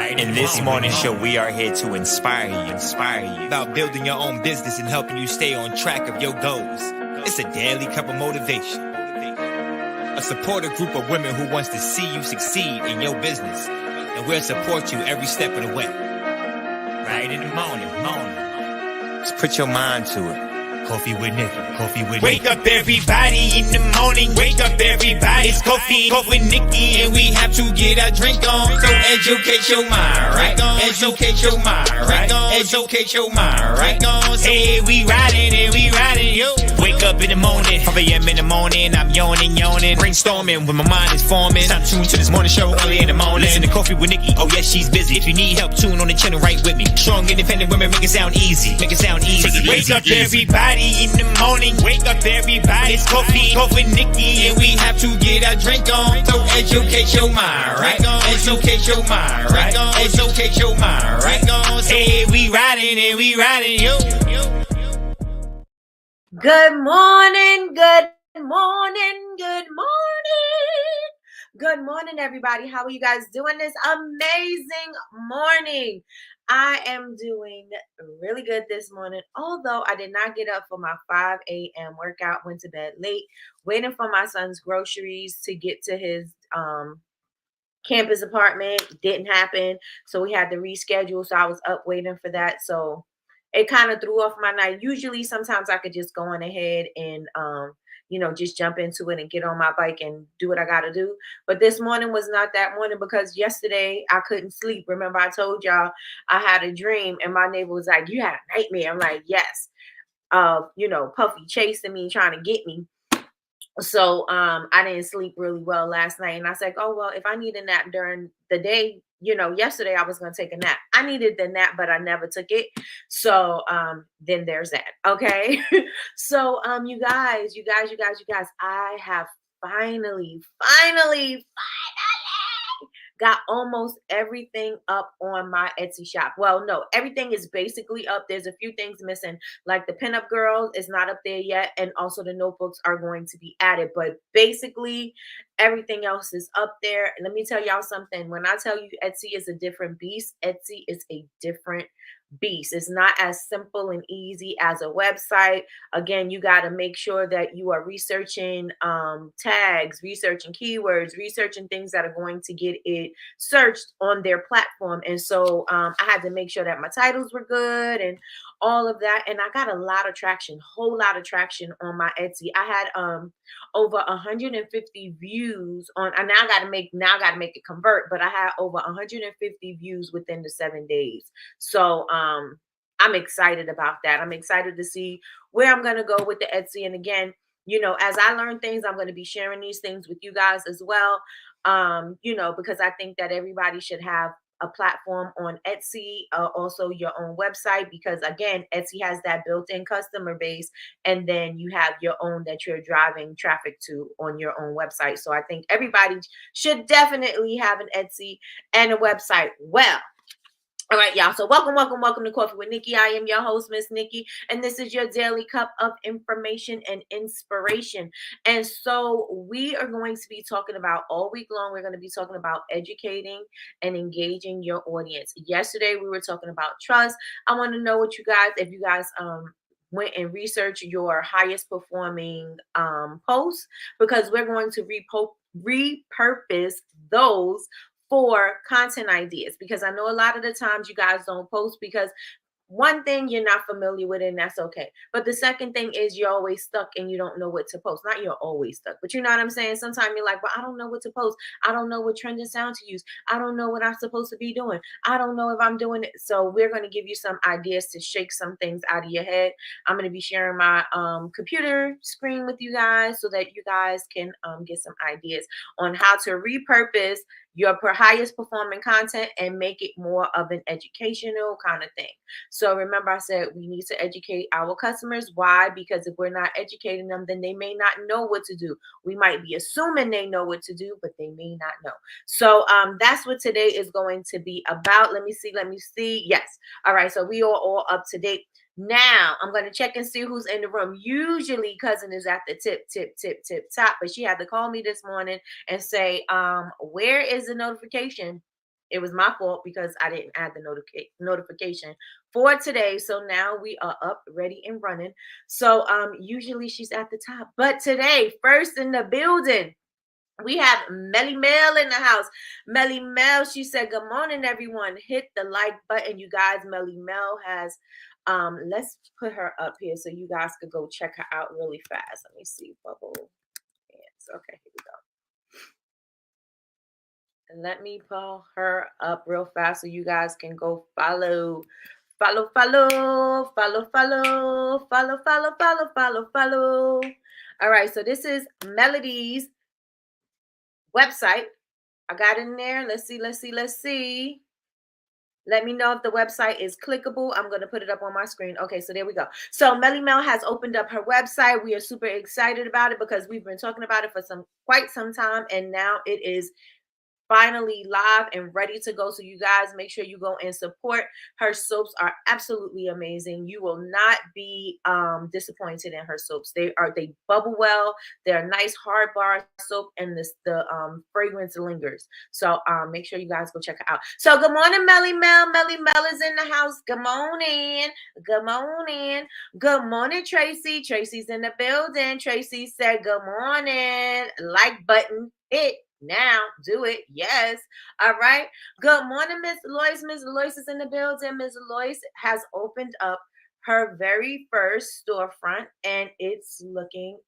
In this morning show, we are here to inspire you about building your own business and helping you stay on track of your goals. It's a daily cup of motivation. A supportive group of women who wants to see you succeed in your business, and we'll support you every step of the way. Right in the morning. Just put your mind to it. Coffee with Nikkie. Wake up everybody in the morning. Wake up everybody. It's coffee with Nikkie, and we have to get our drink on. So educate your mind, right? Educate your mind, right? Educate your mind, right? Hey, we riding, yo. Wake up in the morning, 5 a.m. in the morning. I'm yawning, brainstorming when my mind is forming. Time to tune to this morning show early in the morning. Listen to Coffee with Nikkie. Oh yes, she's busy. If you need help, tune on the channel right with me. Strong, independent women, make it sound easy. Wake up everybody in the morning. Wake up everybody. It's coffee with Nikkie, and we have to get our drink on. So educate your mind, right? Educate your mind, right? Educate your mind, right? Hey, we riding, yo. Good morning, everybody. How are you guys doing this amazing morning? I am doing really good this morning, although I did not get up for my 5 a.m. workout, went to bed late, waiting for my son's groceries to get to his campus apartment. Didn't happen, so we had to reschedule, so I was up waiting for that, so it kind of threw off my night. Usually, sometimes I could just go on ahead and, just jump into it and get on my bike and do what I got to do. But this morning was not that morning because yesterday I couldn't sleep. Remember, I told y'all I had a dream and my neighbor was like, "You had a nightmare." I'm like, "Yes." Puffy chasing me, trying to get me. So I didn't sleep really well last night. And I was like, "Oh, well, if I need a nap during the day, yesterday I was going to take a nap. I needed the nap, but I never took it." So then there's that. Okay. So you guys, I have finally got almost everything up on my Etsy shop. Well, no, everything is basically up. There's a few things missing, like the pinup girls is not up there yet, and also the notebooks are going to be added. But basically, everything else is up there. And let me tell y'all something. When I tell you Etsy is a different beast, Etsy is a different beast. It's not as simple and easy as a website. Again, you got to make sure that you are researching tags, researching keywords, researching things that are going to get it searched on their platform. And so I had to make sure that my titles were good and all of that. And I got a lot of traction, whole lot of traction on my Etsy. I had over 150 views on, and now I got to make it convert, but I had over 150 views within the 7 days. So I'm excited about that. I'm excited to see where I'm going to go with the Etsy. And again, as I learn things, I'm going to be sharing these things with you guys as well. Because I think that everybody should have a platform on Etsy, also your own website, because again, Etsy has that built-in customer base, and then you have your own that you're driving traffic to on your own website. So I think everybody should definitely have an Etsy and a website. Well, all right, y'all. So welcome to Coffee with Nikkie. I am your host, Miss Nikkie, and this is your daily cup of information and inspiration. And so we are going to be talking about all week long. We're going to be talking about educating and engaging your audience. Yesterday we were talking about trust. I want to know if you guys went and researched your highest performing posts, because we're going to repurpose those for content ideas, because I know a lot of the times you guys don't post because one thing, you're not familiar with it, and that's okay. But the second thing is you're always stuck and you don't know what to post. Not you're always stuck, but you know what I'm saying? Sometimes you're like, but I don't know what to post. I don't know what trending sound to use. I don't know what I'm supposed to be doing. I don't know if I'm doing it. So we're going to give you some ideas to shake some things out of your head. I'm going to be sharing my computer screen with you guys so that you guys can get some ideas on how to repurpose your highest performing content and make it more of an educational kind of thing. So remember, I said we need to educate our customers. Why? Because if we're not educating them, then they may not know what to do. We might be assuming they know what to do, but they may not know. So that's what today is going to be about. Let me see. Yes. All right. So we are all up to date. Now I'm going to check and see who's in the room. Usually cousin is at the tip top, but she had to call me this morning and say, where is the notification It was my fault because I didn't add the notification for today. So now we are up, ready and running. So usually she's at the top, but today, first in the building, we have Melly Mel in the house. Melly Mel, she said, "Good morning, everyone. Hit the like button, you guys." Melly Mel has, let's put her up here so you guys could go check her out really fast. Let me see, bubble pants. Okay, here we go. And let me pull her up real fast so you guys can go follow. Follow, follow, follow, follow, follow, follow, follow, follow, follow. All right, so this is Melody's website. I got in there. Let's see, let's see, let's see. Let me know if the website is clickable. I'm going to put it up on my screen. Okay, so there we go. So Melly Mel has opened up her website. We are super excited about it because we've been talking about it for quite some time, and now it is finally live and ready to go. So you guys make sure you go and support. Her soaps are absolutely amazing. You will not be disappointed in her soaps. They bubble well. They're a nice hard bar soap, and the fragrance lingers. So make sure you guys go check her out. So good morning, Melly Mel. Melly Mel is in the house. Good morning. Good morning. Good morning, Tracy. Tracy's in the building. Tracy said good morning. Like button hit. Now, do it. Yes. All right. Good morning, Miss Lois. Miss Lois is in the building. Miss Lois has opened up her very first storefront, and it's looking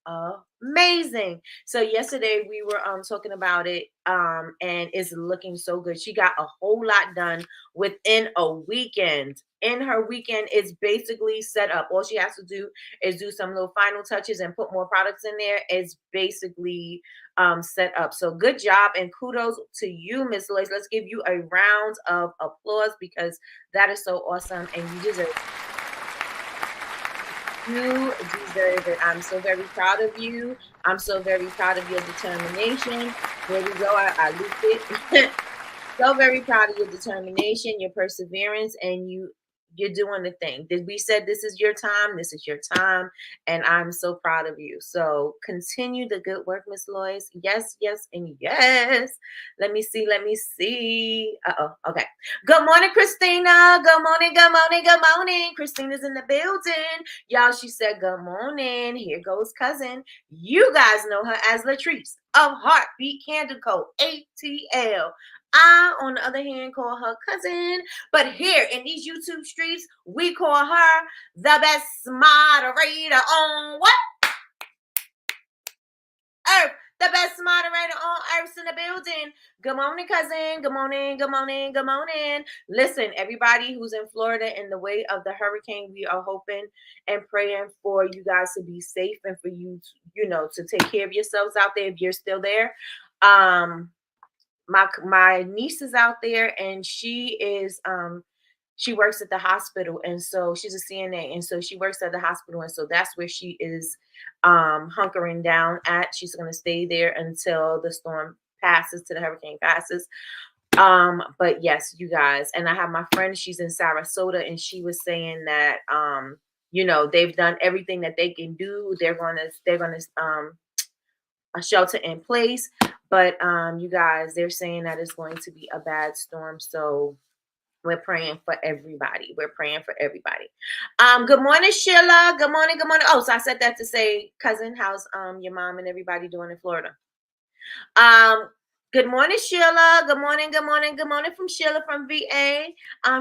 amazing. So yesterday we were talking about it, and it's looking so good. She got a whole lot done within a weekend. In her weekend, it's basically set up. All she has to do is do some little final touches and put more products in there. It's basically set up. So good job and kudos to you, Miss Lois. Let's give you a round of applause because that is so awesome and you deserve it. You deserve it. I'm so very proud of you. I'm so very proud of your determination. There we go. I looped it. So very proud of your determination, your perseverance, and you're doing the thing. We said this is your time. This is your time, and I'm so proud of you. So continue the good work, Miss Lois. Yes, yes, and yes. Let me see. Let me see. Okay. Good morning, Christina. Good morning. Good morning. Good morning. Christina's in the building, y'all. She said good morning. Here goes cousin. You guys know her as Latrice of Heartbeat Candle Co. ATL. I, on the other hand, call her cousin. But here in these YouTube streets, we call her the best moderator on what? Earth. The best moderator on Earth's in the building. Good morning, cousin. Good morning. Good morning. Good morning. Listen, everybody who's in Florida in the way of the hurricane, we are hoping and praying for you guys to be safe and for you, to take care of yourselves out there if you're still there. My niece is out there and she works at the hospital, and so she's a CNA, and so she works at the hospital, and so that's where she is hunkering down at. She's going to stay there until the storm passes, till the hurricane passes. But yes, you guys, and I have my friend, she's in Sarasota, and she was saying that they've done everything that they can do. They're gonna a shelter in place, but you guys, they're saying that it's going to be a bad storm, so we're praying for everybody. We're praying for everybody. Good morning, Sheila. Good morning. Good morning. Oh, so I said that to say, cousin, how's your mom and everybody doing in Florida? Good morning, Sheila. Good morning. Good morning. Good morning from Sheila from VA.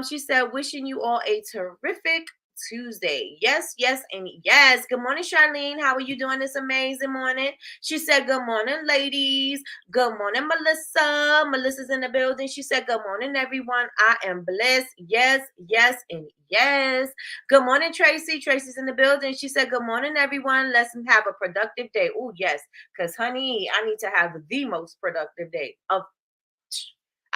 She said, wishing you all a terrific Tuesday. Yes, yes, and yes. Good morning, Charlene. How are you doing this amazing morning? She said, good morning, ladies. Good morning, Melissa. Melissa's in the building. She said, good morning, everyone. I am blessed. Yes, yes, and yes. Good morning, Tracy. Tracy's in the building. She said, good morning, everyone. Let's have a productive day. Oh, yes, because, honey, I need to have the most productive day. I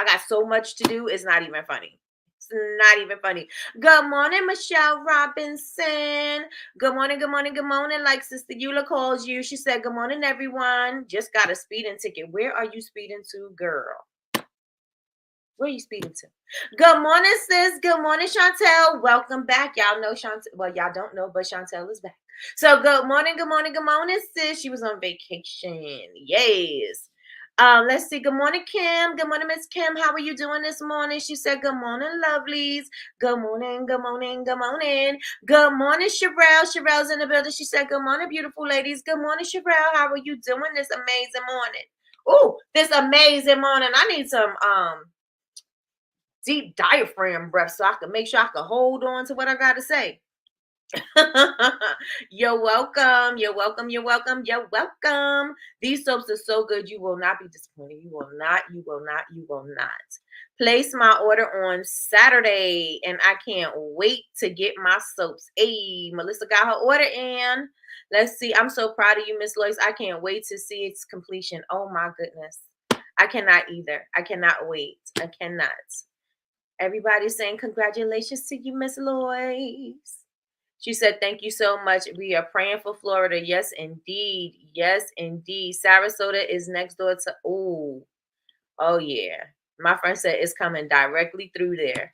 got so much to do. It's not even funny. It's not even funny. Good morning, Michelle Robinson. Good morning, good morning, good morning. Like Sister Eula calls you. She said, good morning, everyone. Just got a speeding ticket. Where are you speeding to, girl? Where are you speeding to? Good morning, sis. Good morning, Chantel. Welcome back. Y'all know Chantel. Well, y'all don't know, but Chantel is back. So good morning, good morning, good morning, sis. She was on vacation. Yes. Let's see. Good morning, Kim. Good morning, Miss Kim. How are you doing this morning? She said, good morning, lovelies. Good morning, good morning, good morning. Good morning, Sherelle. Sherelle's in the building. She said, good morning, beautiful ladies. Good morning, Sherelle. How are you doing this amazing morning? Oh, this amazing morning. I need some deep diaphragm breath so I can make sure I can hold on to what I got to say. You're welcome. You're welcome. You're welcome. You're welcome. These soaps are so good. You will not be disappointed. You will not. You will not. You will not. Place my order on Saturday, and I can't wait to get my soaps. Hey, Melissa got her order in. Let's see. I'm so proud of you, Miss Lois. I can't wait to see its completion. Oh my goodness. I cannot either. I cannot wait. I cannot. Everybody's saying congratulations to you, Miss Lois. She said, thank you so much. We are praying for Florida. Yes, indeed. Yes, indeed. Sarasota is next door to, oh yeah. My friend said it's coming directly through there.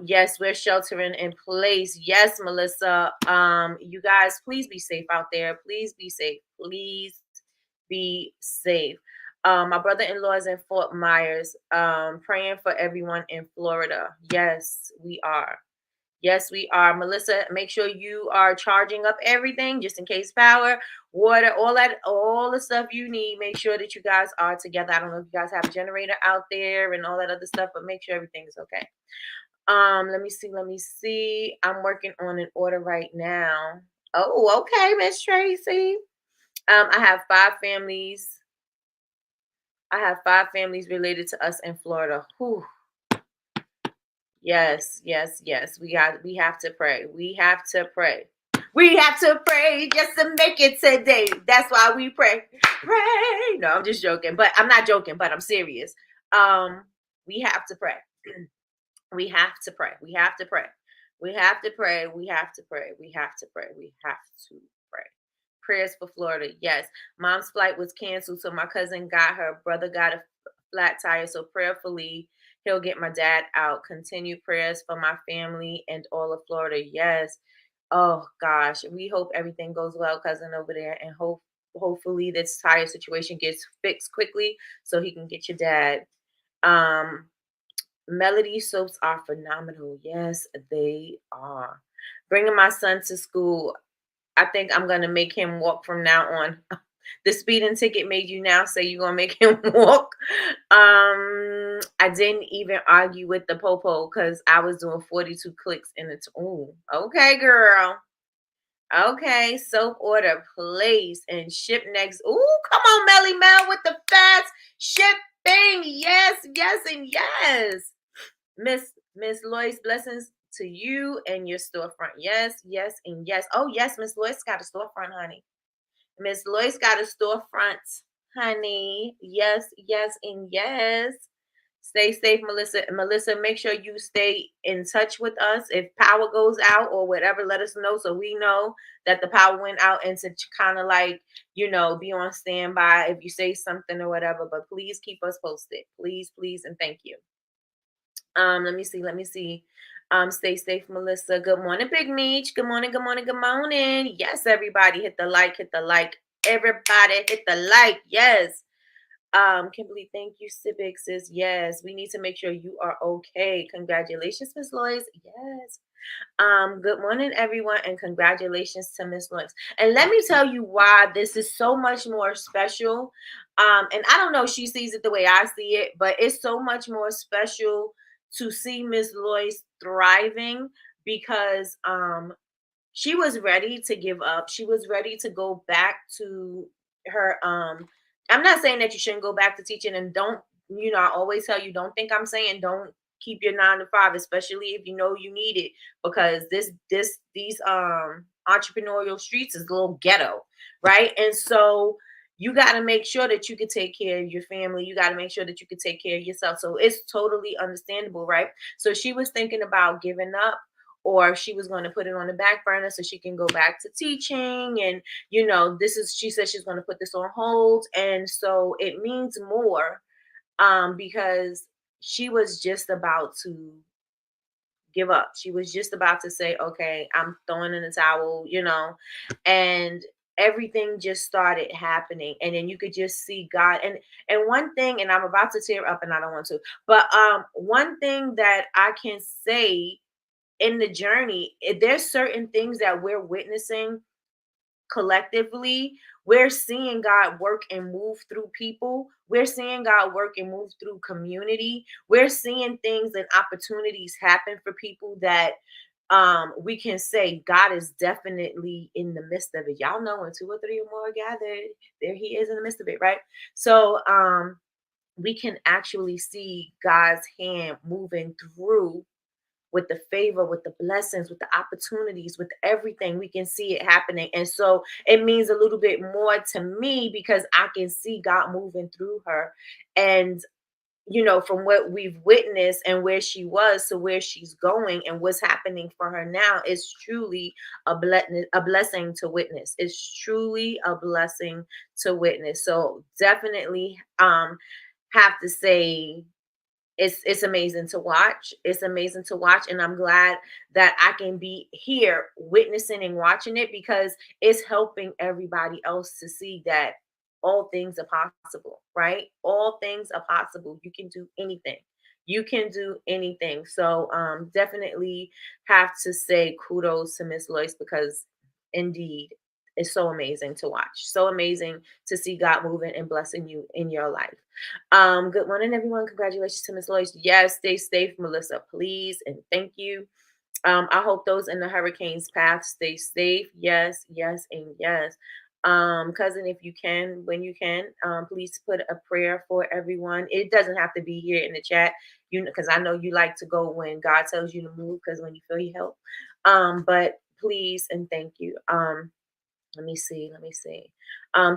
Yes, we're sheltering in place. Yes, Melissa. You guys, please be safe out there. Please be safe. Please be safe. My brother-in-law is in Fort Myers. Praying for everyone in Florida. Yes, we are. Yes, we are. Melissa, make sure you are charging up everything just in case power, water, all the stuff you need. Make sure that you guys are together. I don't know if you guys have a generator out there and all that other stuff, but make sure everything is okay. Let me see. Let me see. I'm working on an order right now. Oh, okay, Miss Tracy. I have five families. I have five families related to us in Florida. Whew. Yes, yes, yes. We have to pray. We have to pray. We have to pray just to make it today. That's why we pray. Pray. No, I'm just joking. But I'm not joking, but I'm serious. We have to pray. We have to pray. We have to pray. We have to pray. We have to pray. We have to pray. We have to pray. Prayers for Florida. Yes. Mom's flight was canceled, so my cousin got her brother got a flat tire. So prayerfully, he'll get my dad out. Continue prayers for my family and all of Florida. Yes. Oh gosh. We hope everything goes well, cousin over there, and hopefully this tire situation gets fixed quickly so he can get your dad. Melody soaps are phenomenal. Yes, they are. Bringing my son to school. I think I'm gonna make him walk from now on. The speeding ticket made you now say you're gonna make him walk. I didn't even argue with the popo because I was doing 42 clicks in the okay, girl. Okay, soap order place and ship next. Ooh, come on, Melly Mel with the fast shipping. Yes, yes, and yes. Miss Lois, blessings to you and your storefront. Yes, yes, and yes. Oh, yes, Miss Lois got a storefront, honey. Miss Lois got a storefront, honey. Yes, yes, and yes. Stay safe, Melissa. Melissa, make sure you stay in touch with us. If power goes out or whatever, let us know so we know that the power went out and to kind of like, be on standby if you say something or whatever. But please keep us posted. Please, please, and thank you. Let me see. Let me see. Stay safe, Melissa. Good morning, Big Meech. Good morning. Good morning. Good morning. Yes, everybody, hit the like. Hit the like. Everybody, hit the like. Yes. Kimberly, thank you. Civic says yes. We need to make sure you are okay. Congratulations, Miss Lois. Yes. Good morning, everyone, and congratulations to Miss Lois. And let me tell you why this is so much more special. And I don't know if she sees it the way I see it, but it's so much more special to see Miss Lois thriving because she was ready to give up. She was ready to go back to her I'm not saying that you shouldn't go back to teaching, and don't, I always tell you, don't think I'm saying don't keep your 9 to 5, especially if you know you need it, because these entrepreneurial streets is a little ghetto, right? And so you got to make sure that you can take care of your family. You got to make sure that you can take care of yourself. So it's totally understandable, right? So she was thinking about giving up, or she was going to put it on the back burner so she can go back to teaching. And she said she's going to put this on hold, and so it means more because she was just about to give up. She was just about to say, okay, I'm throwing in the towel, and everything just started happening, and then you could just see God. And one thing, and I'm about to tear up and I don't want to, but one thing that I can say in the journey, there's certain things that we're witnessing collectively. We're seeing God work and move through people. We're seeing God work and move through community. We're seeing things and opportunities happen for people that we can say God is definitely in the midst of it. Y'all know when two or three or more are gathered, there he is in the midst of it, right? So we can actually see God's hand moving through, with the favor, with the blessings, with the opportunities, with everything. We can see it happening. And so it means a little bit more to me because I can see God moving through her. And, you know, from what we've witnessed and where she was to where she's going and what's happening for her now is truly a blessing to witness. It's truly a blessing to witness. So definitely have to say it's amazing to watch. It's amazing to watch. And I'm glad that I can be here witnessing and watching it, because it's helping everybody else to see that all things are possible, right? All things are possible. You can do anything. You can do anything. So definitely have to say kudos to Miss Lois, because indeed it's so amazing to watch. So amazing to see God moving and blessing you in your life. Good morning, everyone. Congratulations to Miss Lois. Yes, stay safe, Melissa, please, and thank you. I hope those in the hurricane's path stay safe. Yes, yes, and yes. Cousin, if you can, when you can, please put a prayer for everyone. It doesn't have to be here in the chat, you know, because I know you like to go when God tells you to move, because when you feel you help. But please and thank you. Let me see. Let me see.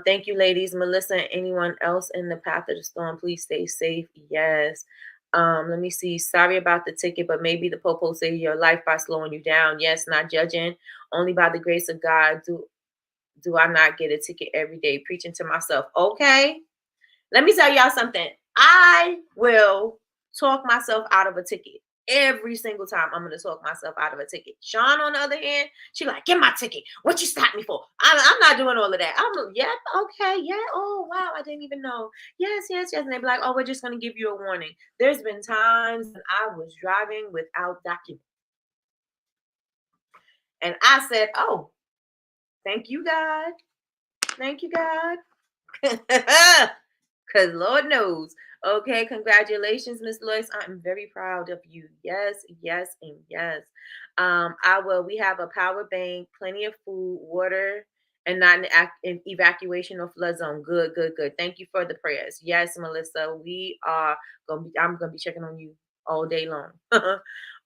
Thank you, ladies. Melissa and anyone else in the path of the storm, please stay safe. Yes. Let me see. Sorry about the ticket, but maybe the popo saved your life by slowing you down. Yes, not judging. Only by the grace of God do I not get a ticket every day. Preaching to myself. Okay. Let me tell y'all something. I will talk myself out of a ticket. Every single time I'm going to talk myself out of a ticket. Sean, on the other hand, she like, get my ticket. What you stopped me for? I'm not doing all of that. I'm, yep, okay, yeah. Oh, wow, I didn't even know. Yes, yes, yes. And they be like, oh, we're just going to give you a warning. There's been times when I was driving without documents. And I said, oh, thank you, God. Thank you, God. Because Lord knows. Okay, congratulations, Miss Lois. I'm very proud of you. Yes, yes, and yes. I will. We have a power bank, plenty of food, water, and not an evacuation or flood zone. Good, good, good. Thank you for the prayers. Yes, Melissa. We are gonna be. I'm gonna be checking on you all day long.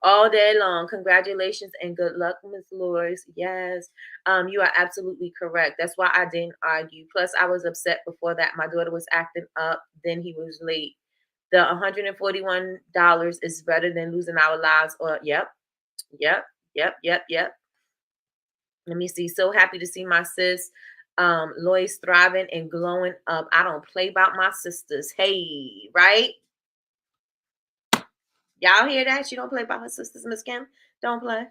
All day long. Congratulations and good luck, Miss Lois. Yes. You are absolutely correct. That's why I didn't argue. Plus, I was upset before that. My daughter was acting up, then he was late. The $141 is better than losing our lives. Or yep, yep, yep, yep, yep. Let me see. So happy to see my sis Lois thriving and glowing up. I don't play about my sisters. Hey, right? Y'all hear that? She don't play about her sisters, Miss Kim. Don't play.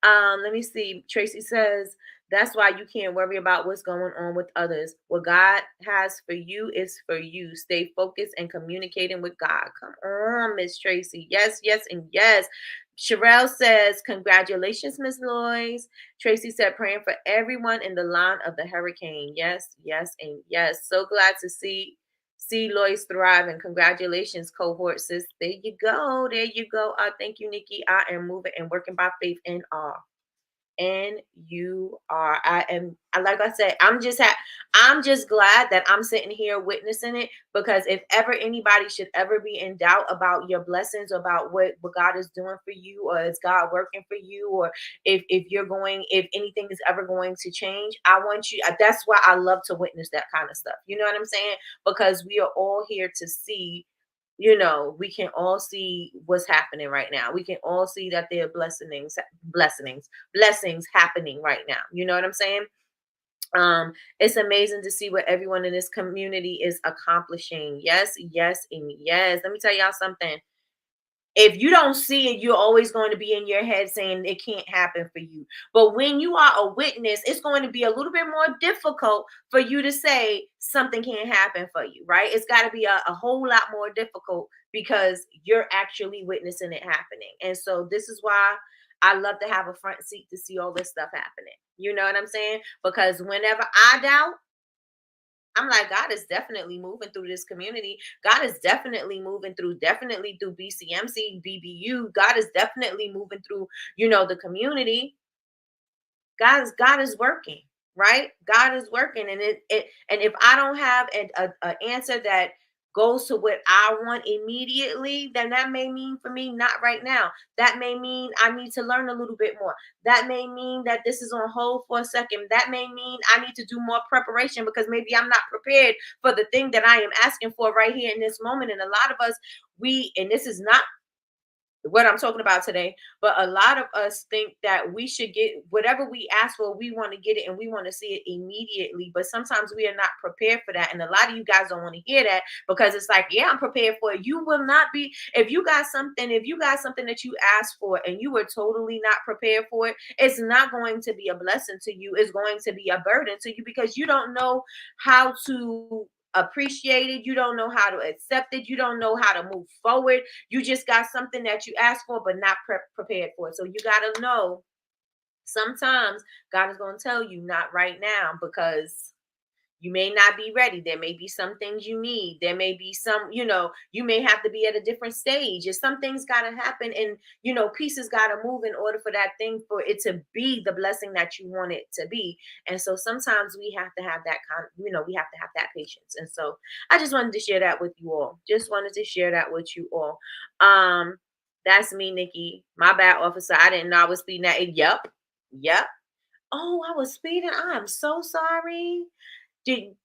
Let me see. Tracy says that's why you can't worry about what's going on with others. What God has for you is for you. Stay focused and communicating with God. Come on, Miss Tracy. Yes, yes, and yes. Sherelle says, congratulations, Miss Lois. Tracy said, praying for everyone in the line of the hurricane. Yes, yes, and yes. So glad to see Lois thrive, and congratulations, cohort sis. There you go. There you go. Thank you, Nikki. I am moving and working by faith in awe. And you are. I am. Like I said, I'm just glad that I'm sitting here witnessing it, because if ever anybody should ever be in doubt about your blessings, about what God is doing for you, or is God working for you, or if anything is ever going to change, I want you. That's why I love to witness that kind of stuff. You know what I'm saying? Because we are all here to see, we can all see what's happening right now. We can all see that there are blessings happening right now. You know what I'm saying? It's amazing to see what everyone in this community is accomplishing. Yes, yes, and yes. Let me tell y'all something. If you don't see it, you're always going to be in your head saying it can't happen for you. But when you are a witness, it's going to be a little bit more difficult for you to say something can't happen for you, right? It's got to be a whole lot more difficult because you're actually witnessing it happening. And so this is why I love to have a front seat to see all this stuff happening. You know what I'm saying? Because whenever I doubt, I'm like, God is definitely moving through this community. God is definitely through BCMC, BBU. God is definitely moving through, the community. God is working, right? God is working, and and if I don't have a answer that goes to what I want immediately, then that may mean for me not right now. That may mean I need to learn a little bit more. That may mean that this is on hold for a second. That may mean I need to do more preparation because maybe I'm not prepared for the thing that I am asking for right here in this moment. And a lot of us, and this is not what I'm talking about today. But a lot of us think that we should get whatever we ask for, we want to get it and we want to see it immediately. But sometimes we are not prepared for that. And a lot of you guys don't want to hear that because it's like, yeah, I'm prepared for it. You will not be, if you got something that you asked for and you were totally not prepared for it, it's not going to be a blessing to you. It's going to be a burden to you because you don't know how to appreciate it. You don't know how to accept it. You don't know how to move forward. You just got something that you asked for, but not prepared for it. So you got to know sometimes God is going to tell you not right now because you may not be ready. There may be some things you need. There may be some, you may have to be at a different stage. If some things got to happen and, pieces got to move in order for that thing, for it to be the blessing that you want it to be. And so sometimes we have to have that we have to have that patience. And so I just wanted to share that with you all. Just wanted to share that with you all. That's me, Nikki. My bad, officer. I didn't know I was speeding that. Yep. Yep. Oh, I was speeding. I'm so sorry.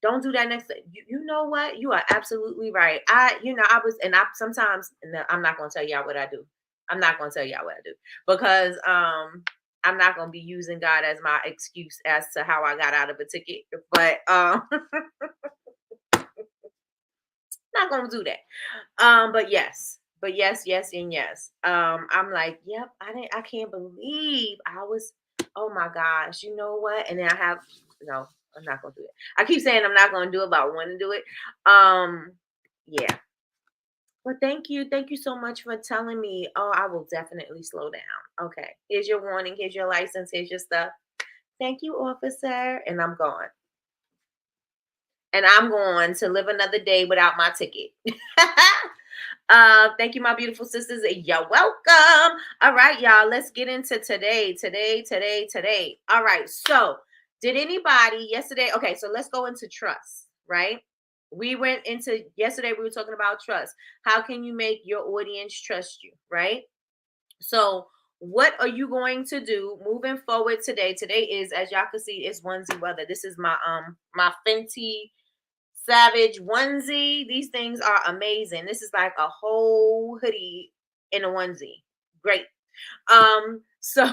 Don't do that next time. You know what? You are absolutely right. I was, and I sometimes, no, I'm not going to tell y'all what I do. I'm not going to tell y'all what I do because I'm not going to be using God as my excuse as to how I got out of a ticket. But not going to do that. But yes, and yes. I'm like, yep. I can't believe I was. Oh my gosh. You know what? And then I have no. I'm not gonna do it. I keep saying I'm not gonna do it, but I want to do it. Yeah. Well, thank you so much for telling me. Oh, I will definitely slow down. Okay. Here's your warning. Here's your license. Here's your stuff. Thank you, officer. And I'm gone. And I'm going to live another day without my ticket. Thank you, my beautiful sisters. You're welcome. All right, y'all. Let's get into today. All right. So, did anybody yesterday? Okay, so let's go into trust, right? We went into yesterday, we were talking about trust. How can you make your audience trust you, right? So, what are you going to do moving forward today? Today is, as y'all can see, it's onesie weather. This is my Fenty Savage onesie. These things are amazing. This is like a whole hoodie in a onesie. Great. So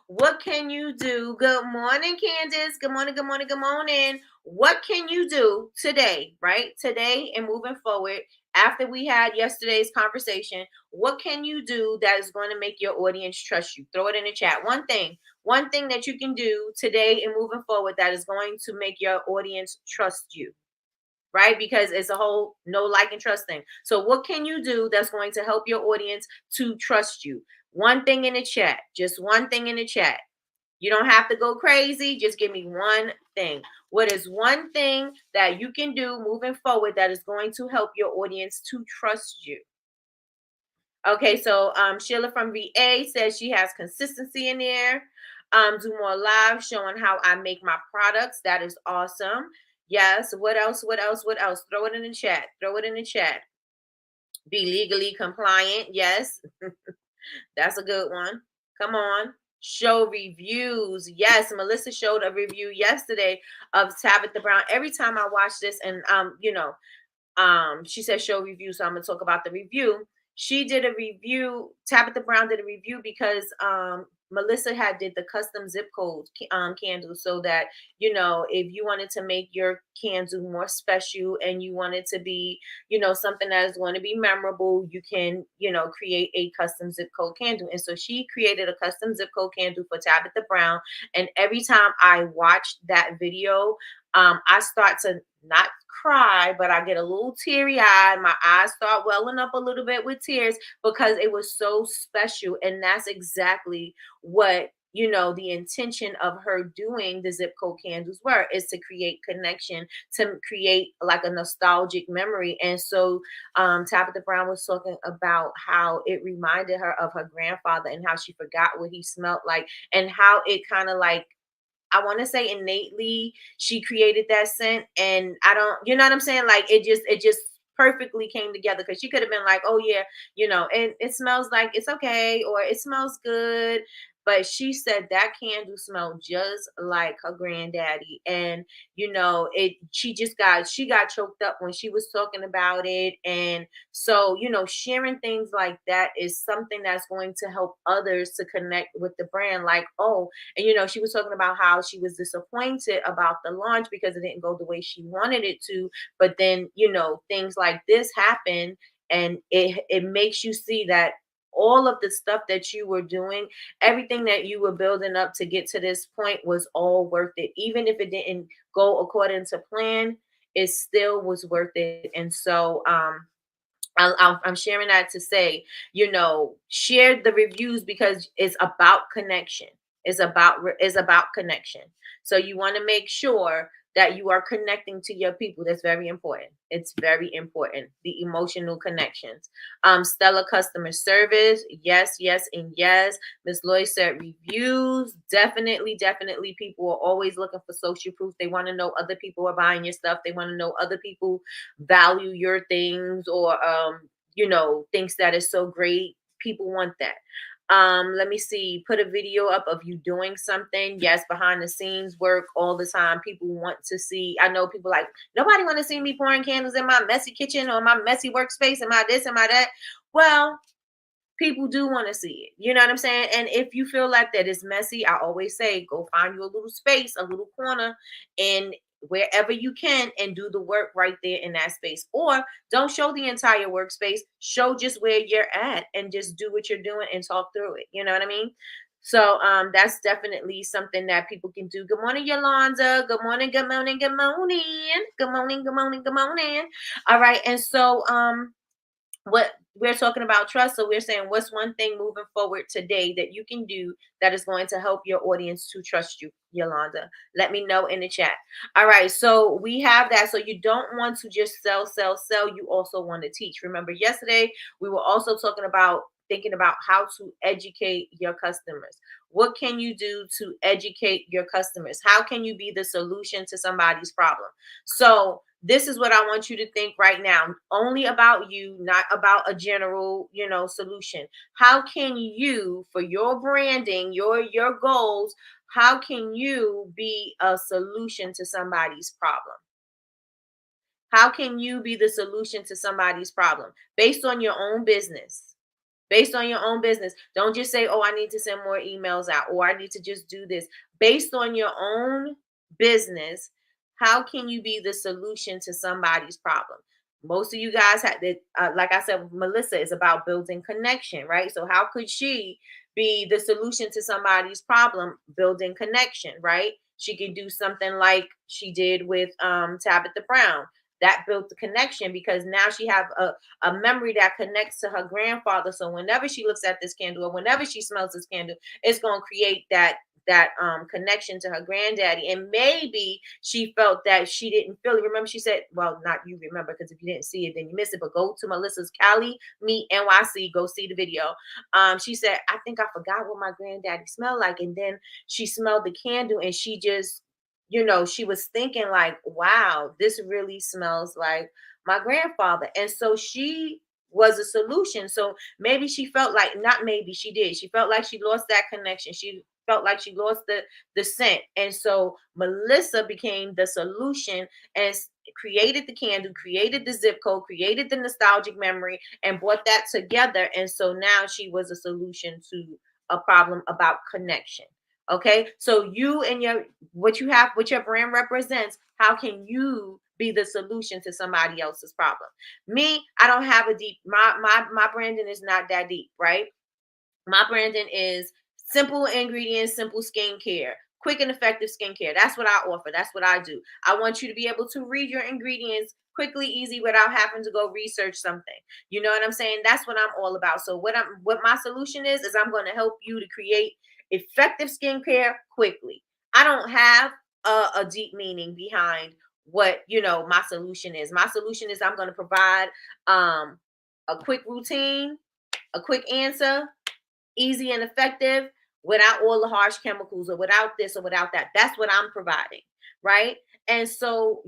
what can you do? Good morning, Candace. Good morning, good morning, good morning. What can you do today, right? Today and moving forward, after we had yesterday's conversation, what can you do that is going to make your audience trust you? Throw it in the chat. One thing that you can do today and moving forward that is going to make your audience trust you, right? Because it's a whole no like and trust thing. So what can you do that's going to help your audience to trust you? One thing in the chat, just one thing in the chat. You don't have to go crazy. Just give me one thing. What is one thing that you can do moving forward that is going to help your audience to trust you? Okay, so Sheila from VA says she has consistency in there. Do more live showing how I make my products. That is awesome. Yes. What else? Throw it in the chat. Be legally compliant. Yes. That's a good one. Come on. Show reviews. Yes, Melissa showed a review yesterday of Tabitha Brown. Every time I watch this and she said show review, so I'm gonna talk about the review. she did a review. Tabitha Brown did a review because Melissa had did the custom zip code candles, so that if you wanted to make your candle more special and you want it to be something that is going to be memorable, you can create a custom zip code candle. And so she created a custom zip code candle for Tabitha Brown. And every time I watched that video, I start to not cry, but I get a little teary eyed. My eyes start welling up a little bit with tears because it was so special. And that's exactly what the intention of her doing the zip code candles were, is to create connection, to create like a nostalgic memory. And so Tabitha Brown was talking about how it reminded her of her grandfather and how she forgot what he smelled like, and how it kind of like, I want to say innately she created that scent. And I don't, you know what I'm saying? Like it just perfectly came together, because she could have been like, oh yeah, it smells like it's okay, or it smells good. But she said that candle smelled just like her granddaddy. And she got choked up when she was talking about it. And so, sharing things like that is something that's going to help others to connect with the brand. Like, oh, and she was talking about how she was disappointed about the launch because it didn't go the way she wanted it to. But then, things like this happen, and it makes you see that all of the stuff that you were doing, everything that you were building up to get to this point, was all worth it. Even if it didn't go according to plan, it still was worth it. And so I'm sharing that to say, share the reviews, because it's about connection. It's about connection. So you want to make sure that you are connecting to your people. That's very important. It's very important. The emotional connections. Stellar customer service. Yes, yes, and yes. Miss Lloyd said reviews. Definitely, definitely. People are always looking for social proof. They want to know other people are buying your stuff. They want to know other people value your things, or thinks that is so great. People want that. Let me see. Put a video up of you doing something. Yes, behind the scenes work all the time. People want to see. I know people like, nobody want to see me pouring candles in my messy kitchen or my messy workspace and my this and my that. Well, people do want to see it. You know what I'm saying? And if you feel like that is messy, I always say, go find you a little space, a little corner, and wherever you can, and do the work right there in that space. Or don't show the entire workspace, show just where you're at, and just do what you're doing and talk through it. You know what I mean? So that's definitely something that people can do. Good morning, Yolanda. Good morning, good morning, good morning. Good morning, good morning, good morning. All right. And so what we're talking about trust. So we're saying, what's one thing moving forward today that you can do that is going to help your audience to trust you, Yolanda? Let me know in the chat. All right. So we have that. So you don't want to just sell, sell, sell. You also want to teach. Remember, yesterday we were also talking about thinking about how to educate your customers. What can you do to educate your customers? How can you be the solution to somebody's problem? So this is what I want you to think right now. Only about you, not about a general, solution. How can you, for your branding, your goals, how can you be a solution to somebody's problem? How can you be the solution to somebody's problem based on your own business? Based on your own business. Don't just say, oh, I need to send more emails out, or I need to just do this. Based on your own business, how can you be the solution to somebody's problem? Most of you guys had that, like I said, Melissa is about building connection, right? So how could she be the solution to somebody's problem? Building connection, right? She could do something like she did with Tabitha Brown. That built the connection, because now she have a memory that connects to her grandfather. So whenever she looks at this candle, or whenever she smells this candle, it's going to create that connection to her granddaddy. And maybe she felt that she didn't feel it. Remember, she said, well, not you remember, because if you didn't see it, then you missed it. But go to Melissa's Cali Meet NYC, go see the video. She said, I think I forgot what my granddaddy smelled like. And then she smelled the candle, and she just, she was thinking like, wow, this really smells like my grandfather. And so she was a solution. So maybe she felt like, not maybe, she did. She felt like she lost that connection. She felt like she lost the scent. And so Melissa became the solution and created the candle, created the zip code, created the nostalgic memory, and brought that together. And so now she was a solution to a problem about connection. Okay, so you and your what you have, what your brand represents, how can you be the solution to somebody else's problem? Me, I don't have a deep, my branding is not that deep, right? My branding is simple ingredients, simple skincare, quick and effective skincare. That's what I offer. That's what I do. I want you to be able to read your ingredients quickly, easy, without having to go research something. You know what I'm saying? That's what I'm all about. So what my solution is I'm going to help you to create effective skincare quickly. I don't have a deep meaning behind what my solution is. My solution is I'm going to provide a quick routine, a quick answer, easy and effective, without all the harsh chemicals or without this or without that. That's what I'm providing, right? And so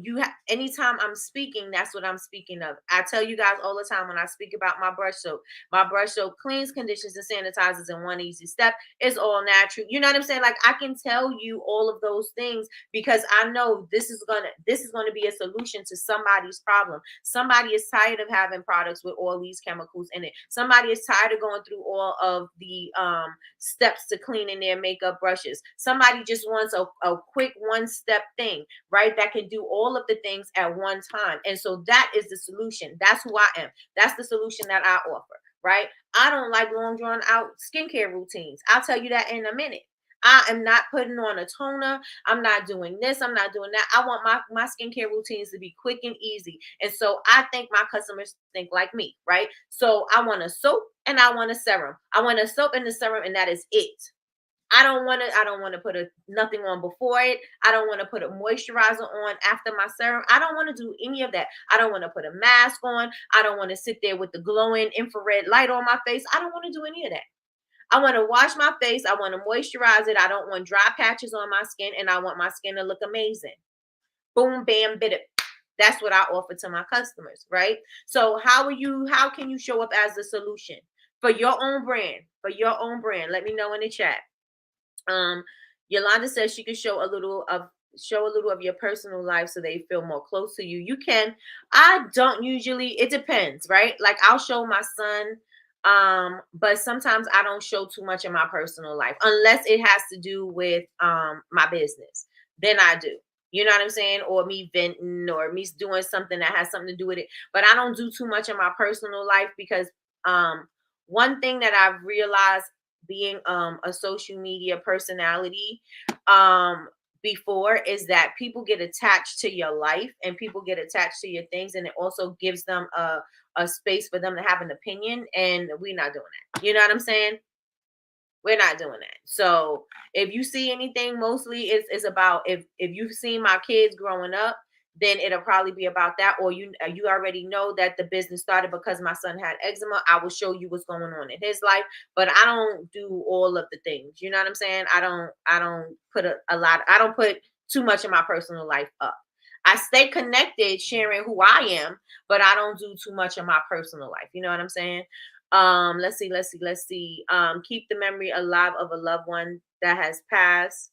anytime I'm speaking, that's what I'm speaking of. I tell you guys all the time when I speak about my brush soap. My brush soap cleans, conditions, and sanitizes in one easy step. It's all natural. You know what I'm saying? Like, I can tell you all of those things because I know this is gonna be a solution to somebody's problem. Somebody is tired of having products with all these chemicals in it. Somebody is tired of going through all of the steps to cleaning their makeup brushes. Somebody just wants a quick one-step thing, right? That can do all of the things at one time. And so that is the solution. That's who I am. That's the solution that I offer, right? I don't like long drawn out skincare routines. I'll tell you that in a minute. I am not putting on a toner. I'm not doing this. I'm not doing that. I want my skincare routines to be quick and easy. And so I think my customers think like me, right? So I want a soap and I want a serum. I want a soap and a serum, and that is it. I don't want to put nothing on before it. I don't want to put a moisturizer on after my serum. I don't want to do any of that. I don't want to put a mask on. I don't want to sit there with the glowing infrared light on my face. I don't want to do any of that. I want to wash my face. I want to moisturize it. I don't want dry patches on my skin, and I want my skin to look amazing. Boom, bam, bit it. That's what I offer to my customers, right? So how can you show up as a solution for your own brand? For your own brand. Let me know in the chat. Um, Yolanda says she can show a little of your personal life so they feel more close to you. You can. I don't usually, it depends, right? Like, I'll show my son, but sometimes I don't show too much of my personal life unless it has to do with my business. Then I do. You know what I'm saying? Or me venting or me doing something that has something to do with it. But I don't do too much of my personal life because one thing that I've realized being a social media personality before is that people get attached to your life and people get attached to your things, and it also gives them a space for them to have an opinion, and we're not doing that. You know what I'm saying? We're not doing that. So if you see anything, mostly it's about if you've seen my kids growing up, then it'll probably be about that. Or you already know that the business started because my son had eczema. I will show you what's going on in his life, but I don't do all of the things. You know what I'm saying? I don't put a lot. I don't put too much of my personal life up. I stay connected, sharing who I am, but I don't do too much of my personal life. You know what I'm saying? Let's see. Keep the memory alive of a loved one that has passed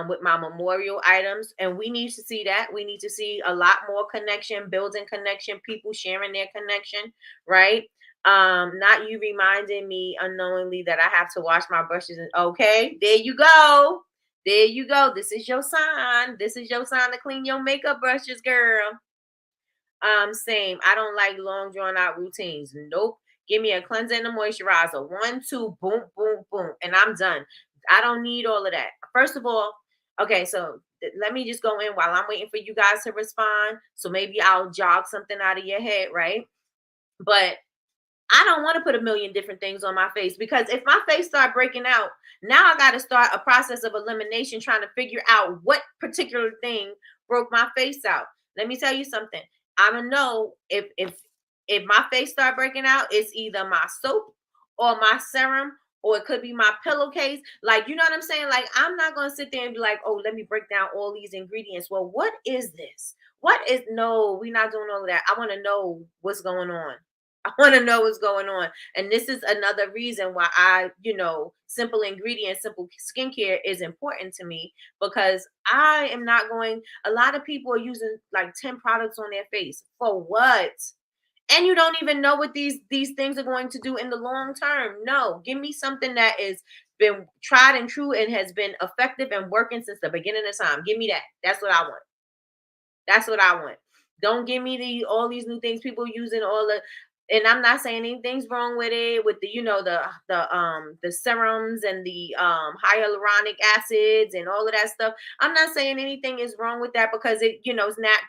with my memorial items. And we need to see that. We need to see a lot more connection, building connection, people sharing their connection, right? Not you reminding me unknowingly that I have to wash my brushes. Okay, there you go. There you go. This is your sign. This is your sign to clean your makeup brushes, girl. Same. I don't like long drawn out routines. Nope. Give me a cleanser and a moisturizer. 1, 2, boom, boom, boom, and I'm done. I don't need all of that. First of all, okay, so let me just go in while I'm waiting for you guys to respond. So maybe I'll jog something out of your head, right? But I don't want to put a million different things on my face, because if my face start breaking out, now I got to start a process of elimination trying to figure out what particular thing broke my face out. Let me tell you something. I don't know if my face start breaking out, it's either my soap or my serum, or it could be my pillowcase. Like, you know what I'm saying? Like, I'm not going to sit there and be like, oh, let me break down all these ingredients. Well, what is this? No, we're not doing all of that. I want to know what's going on. I want to know what's going on. And this is another reason why simple ingredients, simple skincare is important to me, because I am not going, a lot of people are using like 10 products on their face. For what? And you don't even know what these things are going to do in the long term. No, give me something that is been tried and true and has been effective and working since the beginning of time. Give me that. That's what I want. That's what I want. Don't give me all these new things people using, all the, and I'm not saying anything's wrong with it, with the the serums and the hyaluronic acids and all of that stuff. I'm not saying anything is wrong with that, because it's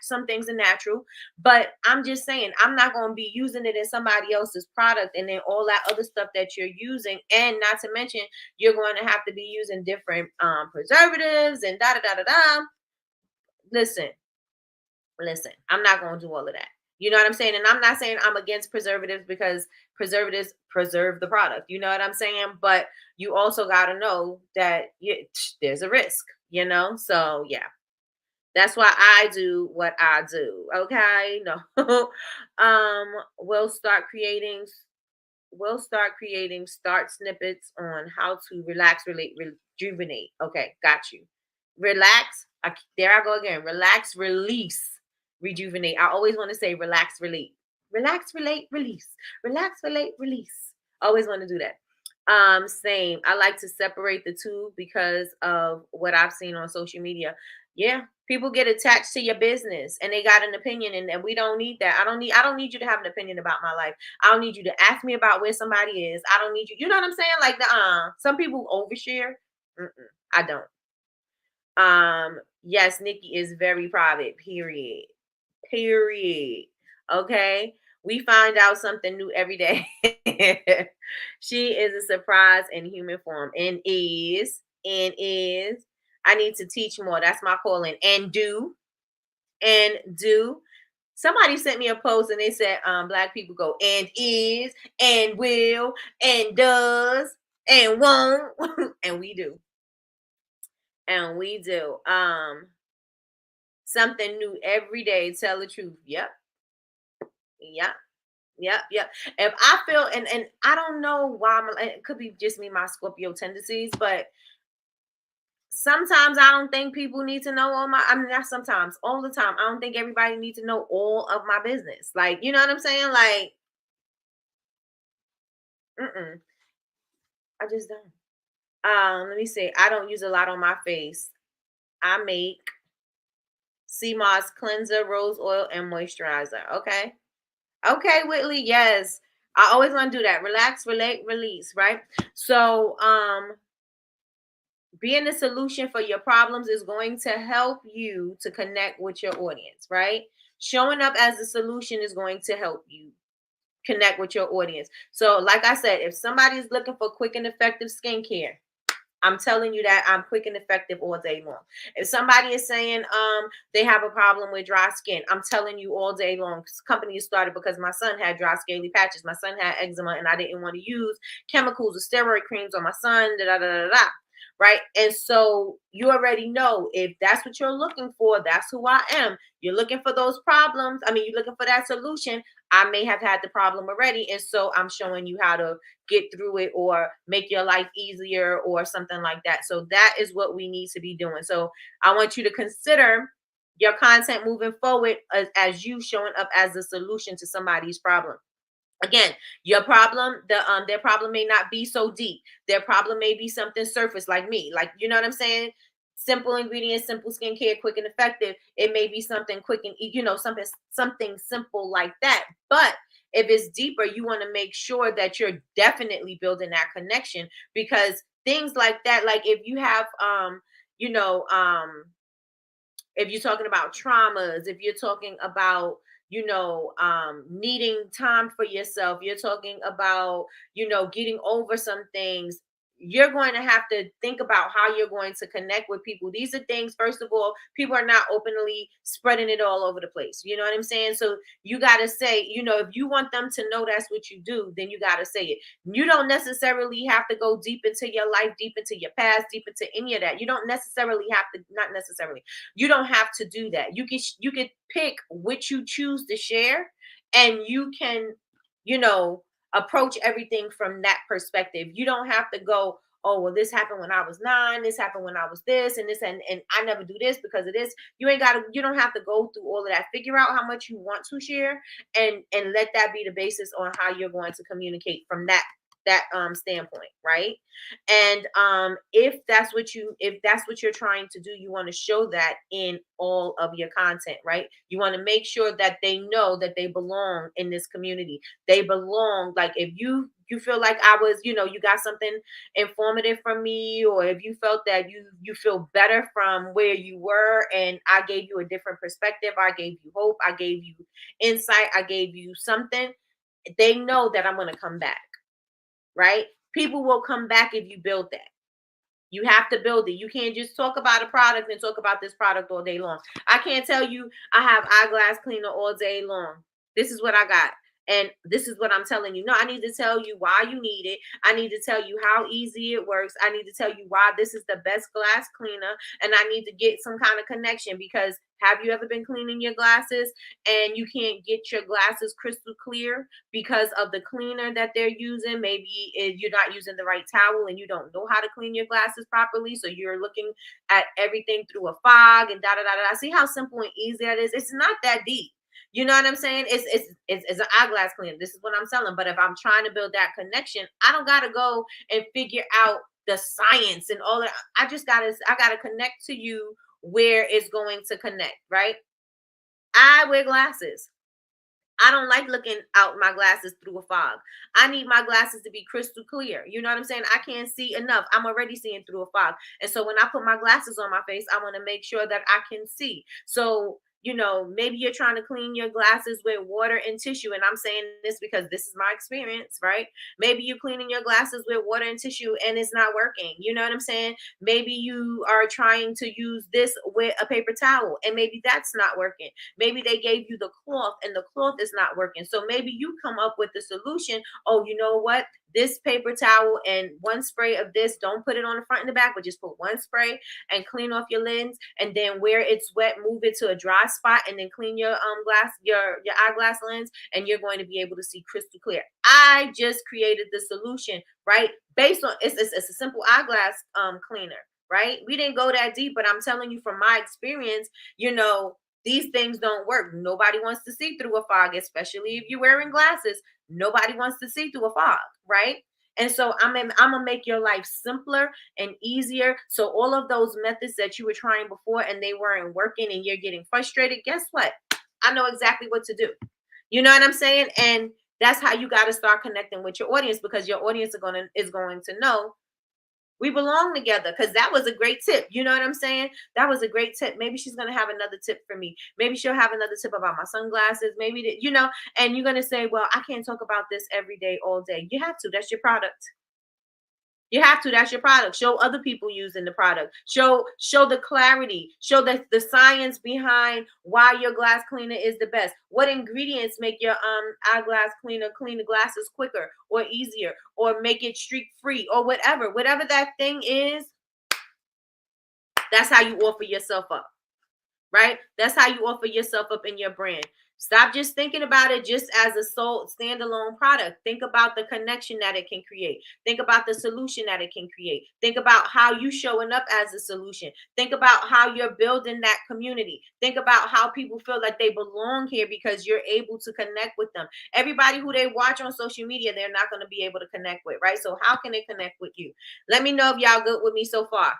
some things are natural, but I'm just saying I'm not going to be using it in somebody else's product, and then all that other stuff that you're using, and not to mention you're going to have to be using different preservatives and da da da da da. Listen, I'm not going to do all of that. You know what I'm saying? And I'm not saying I'm against preservatives, because preservatives preserve the product. You know what I'm saying? But you also got to know that there's a risk, you know? So, yeah, that's why I do what I do. Okay. No. um, we'll start creating, start snippets on how to relax, relate, rejuvenate. Okay. Got you. Relax. There I go again. Relax, release, rejuvenate. I always want to say relax, relate. Relax, relate, release. Relax, relate, release. Always want to do that. Same. I like to separate the two because of what I've seen on social media. Yeah, people get attached to your business and they got an opinion, and we don't need that. I don't need you to have an opinion about my life. I don't need you to ask me about where somebody is. I don't need you. You know what I'm saying? Like some people overshare. Mm-mm, I don't. Yes, Nikki is very private, period. Period. Okay. We find out something new every day. She is a surprise in human form, and is. I need to teach more. That's my calling. And do. Somebody sent me a post and they said, Black people go and is and will and does and won't. And we do. And we do. Something new every day. Tell the truth. Yep. Yep. Yep. If I feel, and I don't know why it could be just me, my Scorpio tendencies, but sometimes I don't think people need to know I mean, not sometimes, all the time. I don't think everybody needs to know all of my business. Like, you know what I'm saying? Like, I just don't. Let me see. I don't use a lot on my face. I make sea moss cleanser, rose oil, and moisturizer. Okay. Okay, Whitley. Yes. I always want to do that. Relax, relate, release, right? So, being the solution for your problems is going to help you to connect with your audience, right? Showing up as a solution is going to help you connect with your audience. So, like I said, if somebody's looking for quick and effective skincare, I'm telling you that I'm quick and effective all day long. If somebody is saying they have a problem with dry skin, I'm telling you all day long. Company started because my son had dry scaly patches. My son had eczema, and I didn't want to use chemicals or steroid creams on my son. Da da da da da. Right. And so you already know, if that's what you're looking for, that's who I am. You're looking for those problems. I mean, you're looking for that solution. I may have had the problem already. And so I'm showing you how to get through it or make your life easier or something like that. So that is what we need to be doing. So I want you to consider your content moving forward as you showing up as a solution to somebody's problem. Again, your problem, their problem may not be so deep. Their problem may be something surface, like me. Like, you know what I'm saying? Simple ingredients, simple skincare, quick and effective. It may be something quick and something simple like that. But if it's deeper, you want to make sure that you're definitely building that connection, because things like that, like if you have you know, if you're talking about traumas, if you're talking about needing time for yourself, you're talking about getting over some things, you're going to have to think about how you're going to connect with people. These are things, first of all, people are not openly spreading it all over the place. You know what I'm saying? So you got to say, if you want them to know that's what you do, then you got to say it. You don't necessarily have to go deep into your life, deep into your past, deep into any of that. You don't necessarily have to, not necessarily, you don't have to do that. You can pick which you choose to share, and you can you know, approach everything from that perspective. You don't have to go, oh, well, this happened when I was 9, this happened when I was this, and this, and I never do this because of this. You don't have to go through all of that. Figure out how much you want to share, and let that be the basis on how you're going to communicate from that standpoint, right? And if that's what you're trying to do, you want to show that in all of your content, right? You want to make sure that they know that they belong in this community. They belong. Like, if you feel like I was, you got something informative from me, or if you felt that you feel better from where you were, and I gave you a different perspective, I gave you hope, I gave you insight, I gave you something, they know that I'm going to come back, right? People will come back if you build that. You have to build it. You can't just talk about a product and talk about this product all day long. I can't tell you I have eyeglass cleaner all day long. This is what I got. And this is what I'm telling you. No, I need to tell you why you need it. I need to tell you how easy it works. I need to tell you why this is the best glass cleaner. And I need to get some kind of connection, because have you ever been cleaning your glasses and you can't get your glasses crystal clear because of the cleaner that they're using? Maybe you're not using the right towel and you don't know how to clean your glasses properly. So you're looking at everything through a fog and da da da da. See how simple and easy that is? It's not that deep. You know what I'm saying? It's an eyeglass cleaner. This is what I'm selling. But if I'm trying to build that connection, I don't gotta go and figure out the science and all that. I gotta connect to you where it's going to connect, right? I wear glasses. I don't like looking out my glasses through a fog. I need my glasses to be crystal clear. You know what I'm saying? I can't see enough. I'm already seeing through a fog. And so when I put my glasses on my face, I want to make sure that I can see. So, maybe you're trying to clean your glasses with water and tissue. And I'm saying this because this is my experience, right? Maybe you're cleaning your glasses with water and tissue and it's not working. You know what I'm saying? Maybe you are trying to use this with a paper towel and maybe that's not working. Maybe they gave you the cloth and the cloth is not working. So maybe you come up with the solution. Oh, you know what? This paper towel and one spray of this, don't put it on the front and the back, but just put one spray and clean off your lens. And then where it's wet, move it to a dry spot and then clean your your eyeglass lens, and you're going to be able to see crystal clear. I just created the solution, right? Based on it's a simple eyeglass cleaner, right? We didn't go that deep, but I'm telling you from my experience, these things don't work. Nobody wants to see through a fog, especially if you're wearing glasses. Nobody wants to see through a fog, right? And so I'm gonna make your life simpler and easier. So all of those methods that you were trying before and they weren't working and you're getting frustrated, guess what? I know exactly what to do. You know what I'm saying? And that's how you got to start connecting with your audience, because your audience is going to know we belong together, because that was a great tip. You know what I'm saying? That was a great tip. Maybe she's going to have another tip for me. Maybe she'll have another tip about my sunglasses. Maybe, and you're going to say, well, I can't talk about this every day, all day. You have to. That's your product. You have to. That's your product. Show other people using the product. Show the clarity. Show the science behind why your glass cleaner is the best. What ingredients make your eyeglass cleaner clean the glasses quicker or easier, or make it streak free, or whatever. Whatever that thing is, that's how you offer yourself up. Right? That's how you offer yourself up in your brand. Stop just thinking about it just as a sole standalone product. Think about the connection that it can create. Think about the solution that it can create. Think about how you showing up as a solution. Think about how you're building that community. Think about how people feel like they belong here because you're able to connect with them. Everybody who they watch on social media, they're not going to be able to connect with, right? So how can they connect with you? Let me know if y'all good with me so far.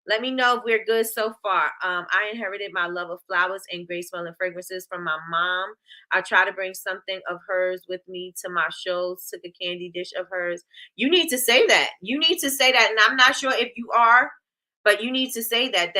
Let me know if we're good so far. I inherited my love of flowers and great smelling fragrances from my mom. I try to bring something of hers with me to my shows, took a candy dish of hers. You need to say that. You need to say that. And I'm not sure if you are, but you need to say that,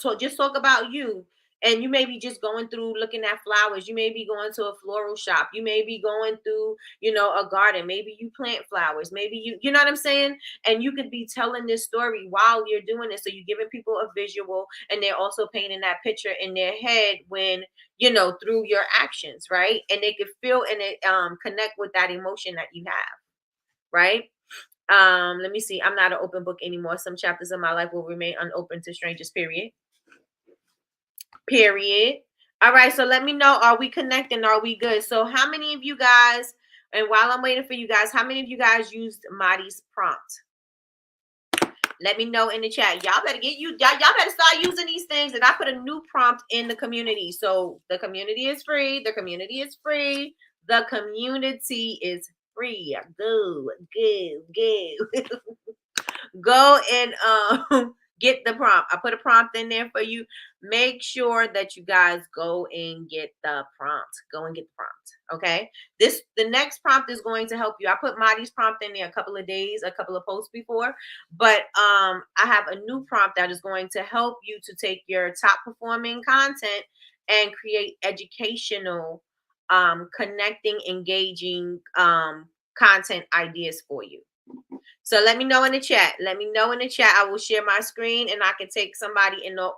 so just talk about you. And you may be just going through looking at flowers. You may be going to a floral shop. You may be going through, a garden. Maybe you plant flowers. Maybe you know what I'm saying? And you could be telling this story while you're doing it. So you're giving people a visual and they're also painting that picture in their head when, through your actions, right? And they could feel and it connect with that emotion that you have, right? Let me see. I'm not an open book anymore. Some chapters of my life will remain unopened to strangers, period. All right, so let me know, are we connecting? Are we good? So how many of you guys, and while I'm waiting for you guys, how many of you guys used Marty's prompt? Let me know in the chat. Y'all better y'all better start using these things. And I put a new prompt in the community. So the community is free. The community is free. The community is free. Go, go, go. Go and get the prompt. I put a prompt in there for you. Make sure that you guys go and get the prompt. Go and get the prompt. Okay. The next prompt is going to help you. I put Marty's prompt in there a couple of days, a couple of posts before, but I have a new prompt that is going to help you to take your top performing content and create educational, connecting, engaging content ideas for you. So let me know in the chat. Let me know in the chat. I will share my screen and I can take somebody in the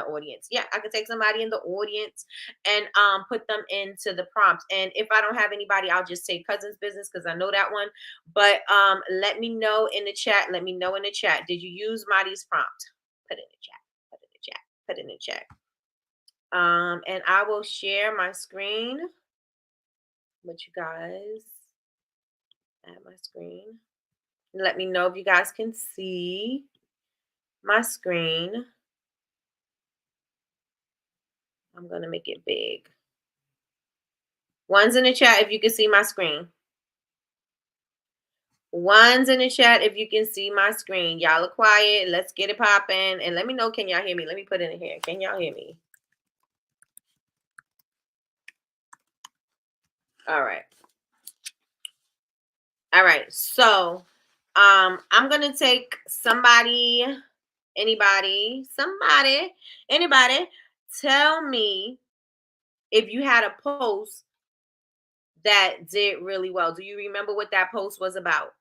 audience. Yeah, I can take somebody in the audience and put them into the prompt. And if I don't have anybody, I'll just say cousin's business because I know that one. But let me know in the chat. Let me know in the chat. Did you use Marty's prompt? Put it in the chat. Put it in the chat. Put it in the chat. And I will share my screen with you guys. At my screen. Let me know if you guys can see my screen. I'm going to make it big. One's in the chat if you can see my screen. One's in the chat if you can see my screen. Y'all are quiet. Let's get it popping. And let me know, can y'all hear me? Let me put it in here. Can y'all hear me? All right. All right. So I'm going to take somebody, anybody, tell me if you had a post that did really well. Do you remember what that post was about?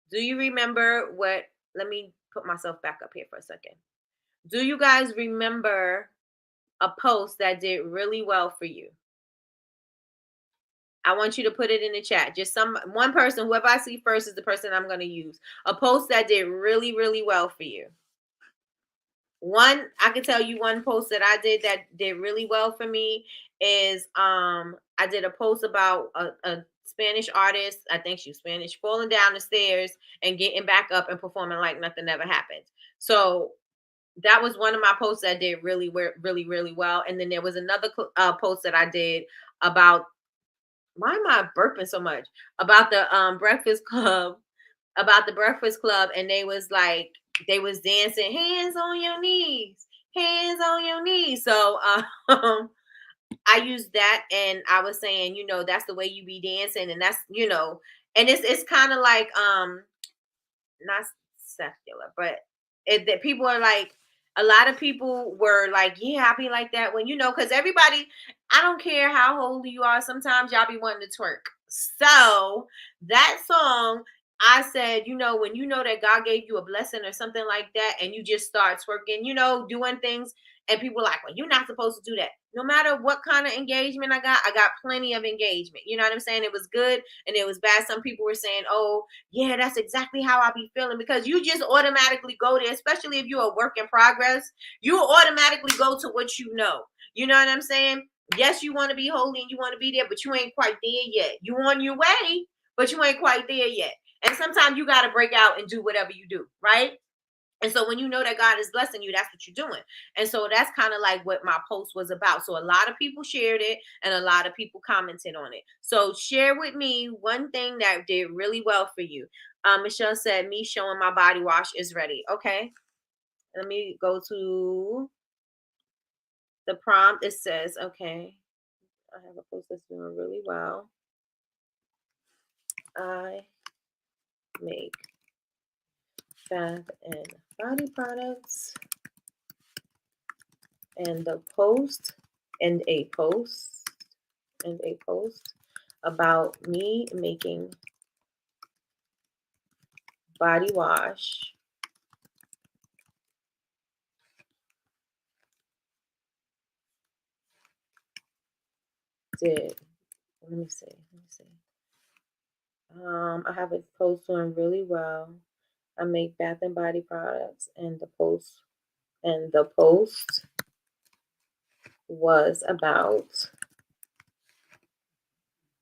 Do you remember what? Let me put myself back up here for a second. Do you guys remember a post that did really well for you? I want you to put it in the chat. Just one person, whoever I see first is the person I'm going to use. A post that did really, really well for you. I can tell you one post that I did that did really well for me is I did a post about a Spanish artist, I think she's Spanish, falling down the stairs and getting back up and performing like nothing ever happened. So that was one of my posts that did really, really, really well. And then there was another post that I did about, why am I burping so much? About the Breakfast Club, and they was dancing, hands on your knees, hands on your knees. So I used that and I was saying, that's the way you be dancing, and that's, and it's kind of like not secular, but that people are like, a lot of people were like, yeah, I be like that when, because everybody, I don't care how old you are, sometimes y'all be wanting to twerk. So that song, I said, when you know that God gave you a blessing or something like that, and you just start twerking, doing things, and people are like, well, you're not supposed to do that. No matter what kind of engagement I got plenty of engagement. You know what I'm saying? It was good and it was bad. Some people were saying, oh, yeah, that's exactly how I be feeling, because you just automatically go there, especially if you're a work in progress. You automatically go to what you know. You know what I'm saying? Yes, you want to be holy and you want to be there, but you ain't quite there yet. You on your way, but you ain't quite there yet. And sometimes you got to break out and do whatever you do, right? And so when you know that God is blessing you, that's what you're doing. And so that's kind of like what my post was about. So a lot of people shared it and a lot of people commented on it. So share with me one thing that did really well for you. Michelle said, me showing my body wash is ready. Okay. Let me go to the prompt. It says, okay, I have a post that's doing really well. I make bath and body products, and a post about me making body wash did. Let me see. I have a post doing really well. I make bath and body products, and the post was about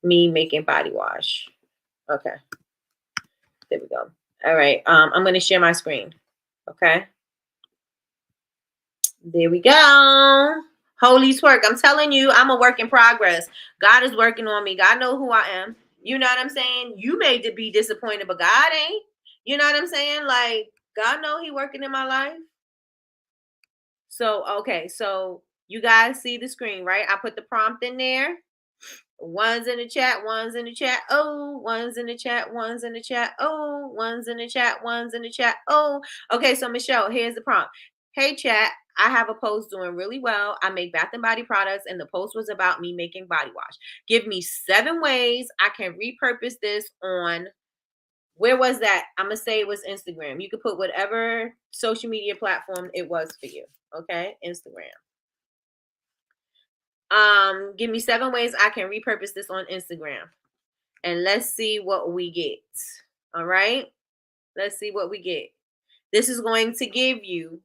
me making body wash. Okay, there we go. All right, I'm going to share my screen. Okay, there we go. Holy twerk. I'm telling you, I'm a work in progress. God is working on me. God knows who I am. You know what I'm saying? You may be disappointed, but God ain't. You know what I'm saying? Like, God know he working in my life. So, okay. So you guys see the screen, right? I put the prompt in there. One's in the chat, one's in the chat. Oh, one's in the chat, one's in the chat. Oh, one's in the chat, one's in the chat. Oh, okay. So Michelle, here's the prompt. Hey chat, I have a post doing really well. I make bath and body products, and the post was about me making body wash. Give me 7 ways I can repurpose this on. Where was that? I'm gonna say it was Instagram. You could put whatever social media platform it was for you. Okay, Instagram. Give me 7 ways I can repurpose this on Instagram. And let's see what we get. All right. Let's see what we get. This is going to give you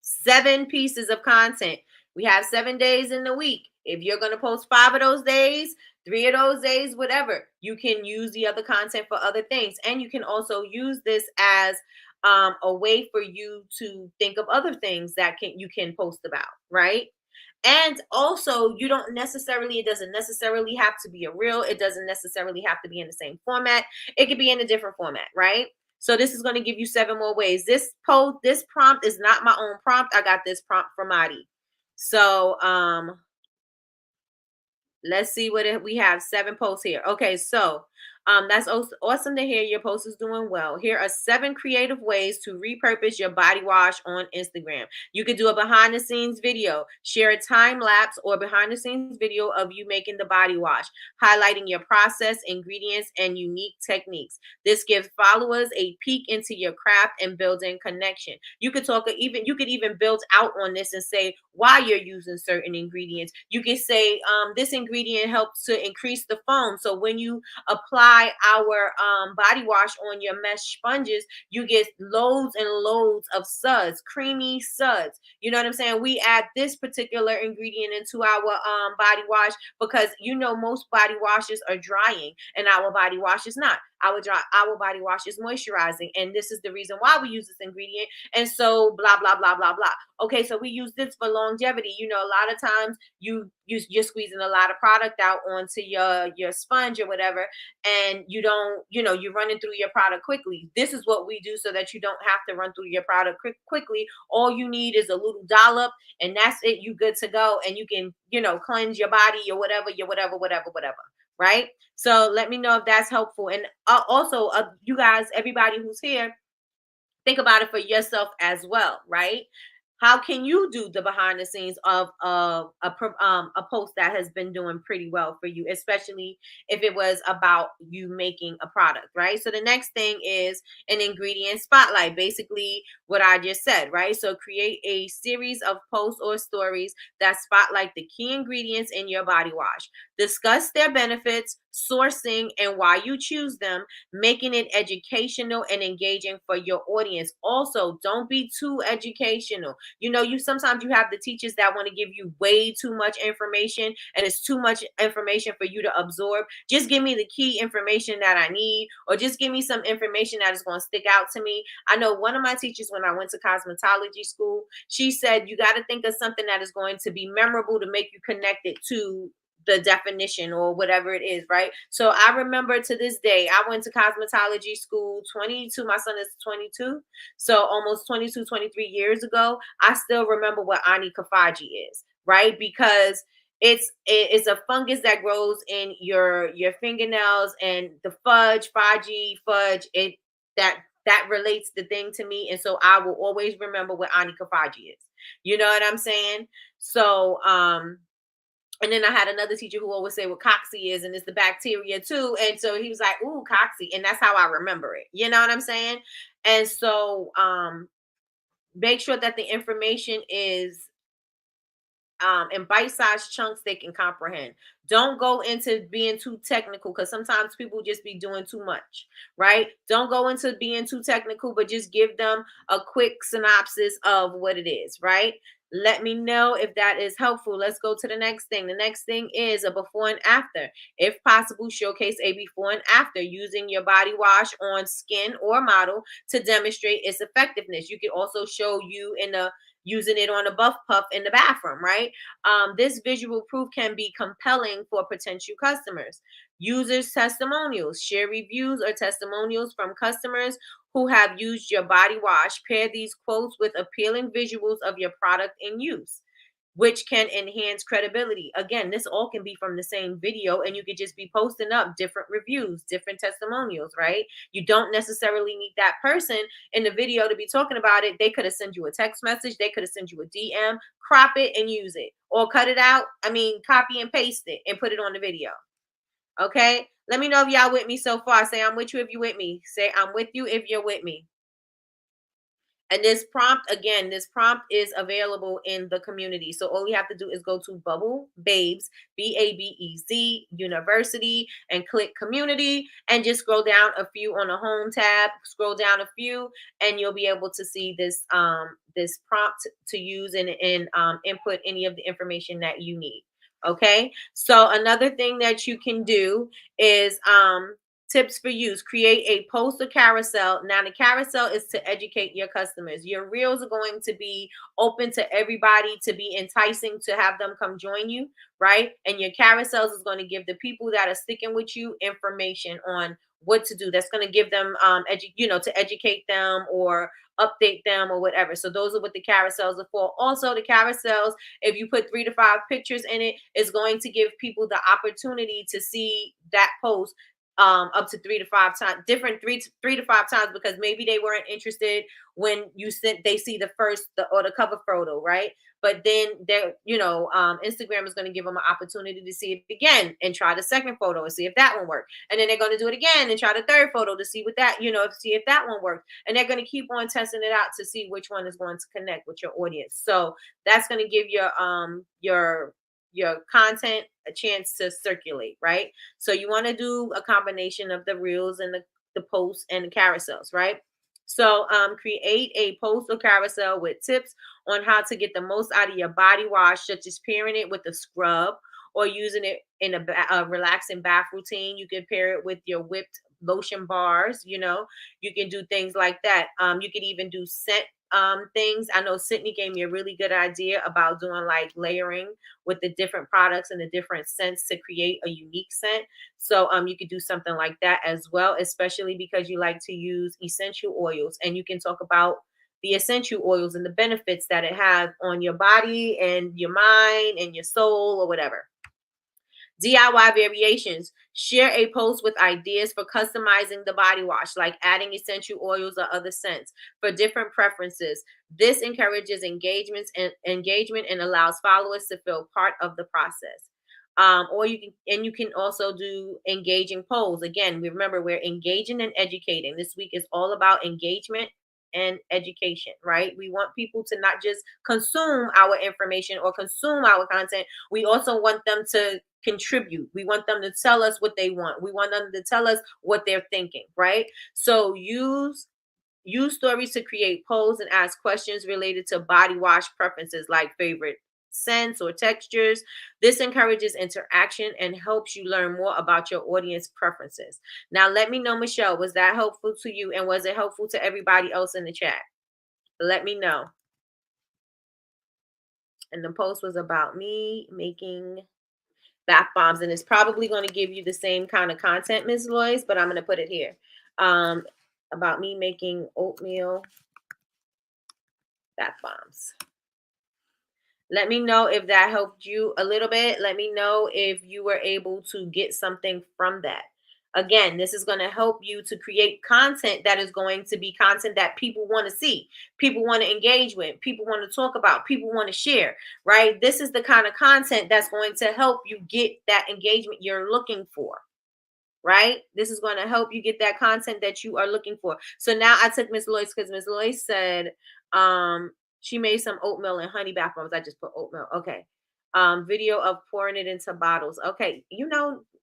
7 pieces of content. We have 7 days in the week. If you're going to post 5 of those days, 3 of those days, whatever, you can use the other content for other things. And you can also use this as a way for you to think of other things that you can post about, right? And also, you don't necessarily, it doesn't necessarily have to be a reel. It doesn't necessarily have to be in the same format. It could be in a different format, right? So this is going to give you 7 more ways. This prompt is not my own prompt. I got this prompt from Adi. So let's see what we have. 7 posts here. Okay, so that's awesome to hear your post is doing well. Here are 7 creative ways to repurpose your body wash on Instagram. You could do a behind the scenes video, share a time lapse or behind the scenes video of you making the body wash, highlighting your process, ingredients, and unique techniques. This gives followers a peek into your craft and building connection. You could even build out on this and say why you're using certain ingredients. You can say this ingredient helps to increase the foam. So when you apply our body wash on your mesh sponges, you get loads and loads of suds, creamy suds. You know what I'm saying? We add this particular ingredient into our body wash because most body washes are drying and our body wash is not. Our body wash is moisturizing, and this is the reason why we use this ingredient. And so blah blah blah blah blah. Okay, so we use this for longevity. A lot of times you're squeezing a lot of product out onto your sponge or whatever, and you don't, you're running through your product quickly. This is what we do so that you don't have to run through your product quickly. All you need is a little dollop, and that's it. You good to go, and you can, cleanse your body or whatever, whatever. Right? So let me know if that's helpful. And also, you guys, everybody who's here, think about it for yourself as well, right? How can you do the behind the scenes of a post that has been doing pretty well for you, especially if it was about you making a product, right? So the next thing is an ingredient spotlight, basically what I just said, right? So create a series of posts or stories that spotlight the key ingredients in your body wash. Discuss their benefits, sourcing, and why you choose them, making it educational and engaging for your audience. Also, don't be too educational. You sometimes you have the teachers that want to give you way too much information, and it's too much information for you to absorb. Just give me the key information that I need, or just give me some information that is going to stick out to me. I know one of my teachers, when I went to cosmetology school, she said you got to think of something that is going to be memorable to make you connect it to the definition or whatever it is, right? So I remember to this day, I went to cosmetology school 22, my son is 22, so almost 22, 23 years ago. I still remember what onychophagy is, right? Because it's a fungus that grows in your fingernails, and the fudge, it that relates the thing to me, and so I will always remember what onychophagy is. You know what I'm saying? So and then I had another teacher who always say what cocci is, and it's the bacteria too. And so he was like, ooh, cocci. And that's how I remember it. You know what I'm saying? And so make sure that the information is in bite-sized chunks they can comprehend. Don't go into being too technical, because sometimes people just be doing too much, right? Don't go into being too technical, but just give them a quick synopsis of what it is, right? Let me know if that is helpful. Let's go to the next thing. The next thing is a before and after. If possible, showcase a before and after using your body wash on skin or model to demonstrate its effectiveness. You can also show you in a using it on a buff puff in the bathroom, right? This visual proof can be compelling for potential customers. Users' testimonials, share reviews or testimonials from customers who have used your body wash. Pair these quotes with appealing visuals of your product in use, which can enhance credibility. Again, this all can be from the same video, and you could just be posting up different reviews, different testimonials, right? You don't necessarily need that person in the video to be talking about it. They could have sent you a text message, they could have sent you a DM, crop it and use it, or cut it out. I mean, copy and paste it and put it on the video. Okay. Let me know if y'all with me so far. Say I'm with you if you with me. Say I'm with you if you're with me. And this prompt, again, this prompt is available in the community. So all you have to do is go to Bubble Babes, Babez University, and click community and just scroll down a few on the home tab, scroll down a few, and you'll be able to see this this prompt to use and input any of the information that you need. Okay. So another thing that you can do is tips for use: create a post or carousel. Now, the carousel is to educate your customers. Your reels are going to be open to everybody to be enticing to have them come join you, right? And your carousels is going to give the people that are sticking with you information on what to do. That's going to give them, to educate them or update them or whatever. So those are what the carousels are for. Also, the carousels, if you put 3 to 5 pictures in it, is going to give people the opportunity to see that post up to 3 to 5 times, different three to five times, because maybe they weren't interested when you sent, they see the cover photo, right? But then they're, Instagram is going to give them an opportunity to see it again and try the second photo and see if that one worked. And then they're going to do it again and try the third photo to see what that, see if that one worked. And they're going to keep on testing it out to see which one is going to connect with your audience. So that's going to give your content a chance to circulate, right? So you want to do a combination of the reels and the posts and the carousels, right? So create a post or carousel with tips on how to get the most out of your body wash, such as pairing it with a scrub or using it in a relaxing bath routine. You can pair it with your whipped lotion bars. You can do things like that. You could even do scent things. I know Sydney gave me a really good idea about doing like layering with the different products and the different scents to create a unique scent. So you could do something like that as well, especially because you like to use essential oils, and you can talk about the essential oils and the benefits that it has on your body and your mind and your soul or whatever. DIY variations. Share a post with ideas for customizing the body wash, like adding essential oils or other scents for different preferences. This encourages engagement and allows followers to feel part of the process. Or you can also do engaging polls. Again, remember, we're engaging and educating. This week is all about engagement and education, right? We want people to not just consume our information or consume our content. We also want them to contribute. We want them to tell us what they want. We want them to tell us what they're thinking, right? So use stories to create polls and ask questions related to body wash preferences, like favorite scents or textures. This encourages interaction and helps you learn more about your audience preferences. Now, let me know, Michelle, was that helpful to you? And was it helpful to everybody else in the chat? Let me know. And the post was about me making bath bombs, and it's probably going to give you the same kind of content, Ms. Lois, but I'm going to put it here. About me making oatmeal bath bombs. Let me know if that helped you a little bit. Let me know if you were able to get something from that. Again, this is going to help you to create content that is going to be content that people want to see, people want to engage with, people want to talk about, people want to share, right? This is the kind of content that's going to help you get that engagement you're looking for, right? This is going to help you get that content that you are looking for. So now I took Miss Lois because Miss Lois said she made some oatmeal and honey bath bombs. I just put oatmeal. Okay. Video of pouring it into bottles. Okay.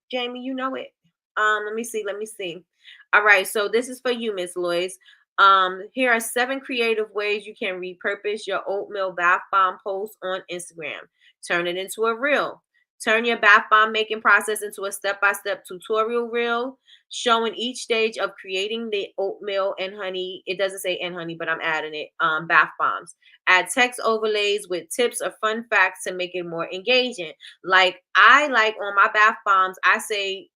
Jamie, you know it. Let me see. All right. So this is for you, Miss Lois. Here are 7 creative ways you can repurpose your oatmeal bath bomb post on Instagram. Turn it into a reel. Turn your bath bomb making process into a step-by-step tutorial reel showing each stage of creating the oatmeal and honey. It doesn't say and honey, but I'm adding it. Bath bombs. Add text overlays with tips or fun facts to make it more engaging. Like I like on my bath bombs, I say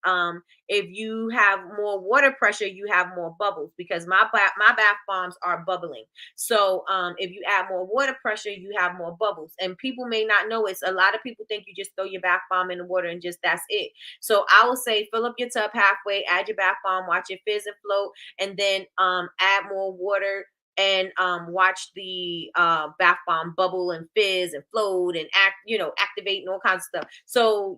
if you have more water pressure, you have more bubbles because my bath bombs are bubbling. So if you add more water pressure, you have more bubbles. And people may not know it's a lot of people think you just throw your bath bomb in the water and just that's it. So I will say fill up your tub halfway, add your bath bomb, watch it fizz and float, and then add more water and watch the bath bomb bubble and fizz and float and activate and all kinds of stuff. So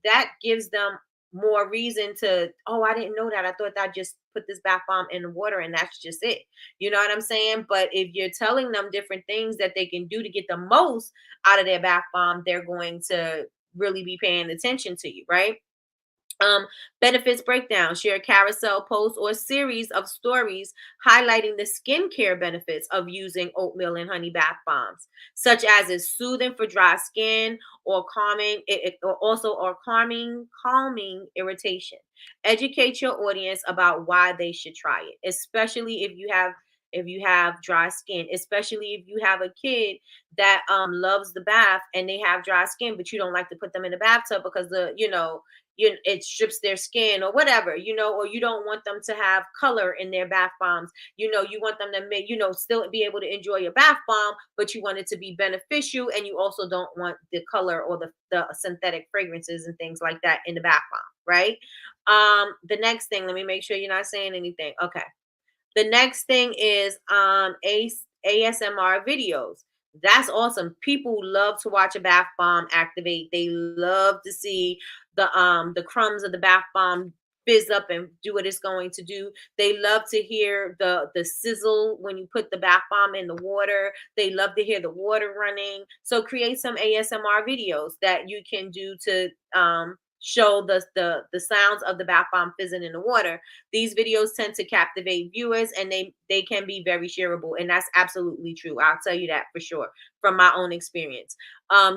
that gives them more reason to, oh, I didn't know that. I thought I just put this bath bomb in the water and that's just it. You know what I'm saying? But if you're telling them different things that they can do to get the most out of their bath bomb, they're going to really be paying attention to you, right? Um, Benefits breakdown. Share a carousel post or series of stories highlighting the skincare benefits of using oatmeal and honey bath bombs, such as it's soothing for dry skin or calming irritation. Educate your audience about why they should try it, especially if you have dry skin, especially if you have a kid that loves the bath and they have dry skin, but you don't like to put them in the bathtub because it strips their skin or whatever, or you don't want them to have color in their bath bombs. You want them to still be able to enjoy your bath bomb, but you want it to be beneficial. And you also don't want the color or the synthetic fragrances and things like that in the bath bomb, right? The next thing, let me make sure you're not saying anything. Okay. The next thing is ASMR videos. That's awesome. People love to watch a bath bomb activate. They love to see the crumbs of the bath bomb fizz up and do what it's going to do. They love to hear the sizzle when you put the bath bomb in the water. They love to hear the water running. So create some ASMR videos that you can do to show the sounds of the bath bomb fizzing in the water. These videos tend to captivate viewers and they can be very shareable, and that's absolutely true. I'll tell you that for sure from my own experience.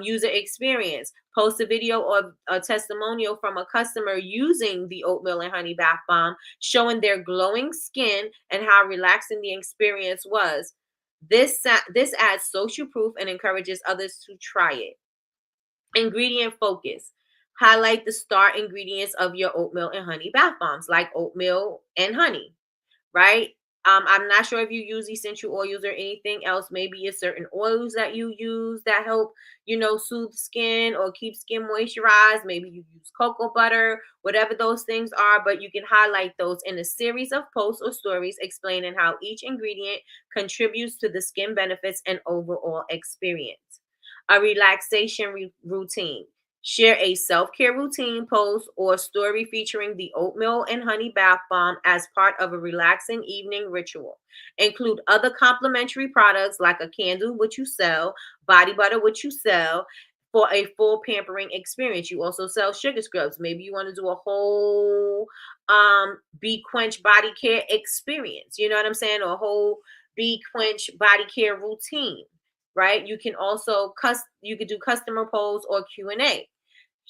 User experience. Post a video or a testimonial from a customer using the oatmeal and honey bath bomb, showing their glowing skin and how relaxing the experience was. This adds social proof and encourages others to try it. Ingredient focus. Highlight the star ingredients of your oatmeal and honey bath bombs, like oatmeal and honey, right? I'm not sure if you use essential oils or anything else. Maybe it's certain oils that you use that help, soothe skin or keep skin moisturized. Maybe you use cocoa butter, whatever those things are, but you can highlight those in a series of posts or stories explaining how each ingredient contributes to the skin benefits and overall experience. A relaxation routine. Share a self-care routine post or story featuring the oatmeal and honey bath bomb as part of a relaxing evening ritual. Include other complementary products like a candle, which you sell, body butter, which you sell, for a full pampering experience. You also sell sugar scrubs. Maybe you want to do a whole Be Quench body care experience. You know what I'm saying? Or a whole Be Quench body care routine, right? You can also you could do customer polls or Q&A.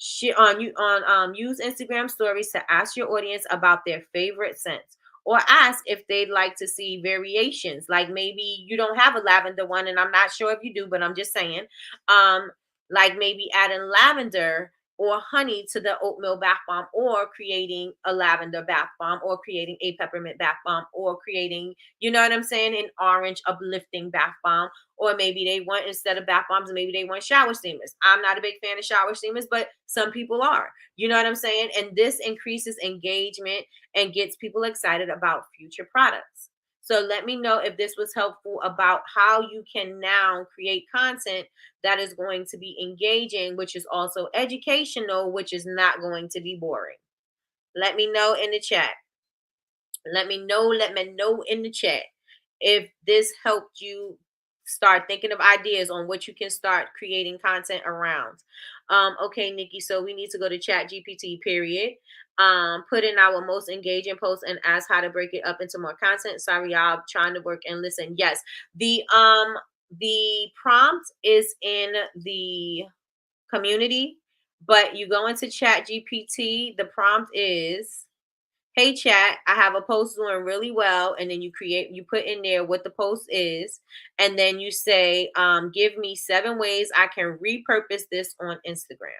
Use Instagram stories to ask your audience about their favorite scents, or ask if they'd like to see variations. Like maybe you don't have a lavender one, and I'm not sure if you do, but I'm just saying, like maybe adding lavender or honey to the oatmeal bath bomb, or creating a lavender bath bomb, or creating a peppermint bath bomb, or creating, you know what I'm saying, an orange uplifting bath bomb. Or maybe they want, instead of bath bombs, maybe they want shower steamers. I'm not a big fan of shower steamers, but some people are. You know what I'm saying? And this increases engagement and gets people excited about future products. So let me know if this was helpful about how you can now create content that is going to be engaging, which is also educational, which is not going to be boring. Let me know in the chat. Let me know in the chat if this helped you start thinking of ideas on what you can start creating content around. Okay, Nikki, so we need to go to Chat GPT, period. Put in our most engaging post and ask how to break it up into more content. Sorry, y'all, trying to work and listen. Yes, the prompt is in the community, but you go into Chat GPT. The prompt is, hey chat, I have a post doing really well, and then you put in there what the post is, and then you say, give me 7 ways I can repurpose this on Instagram.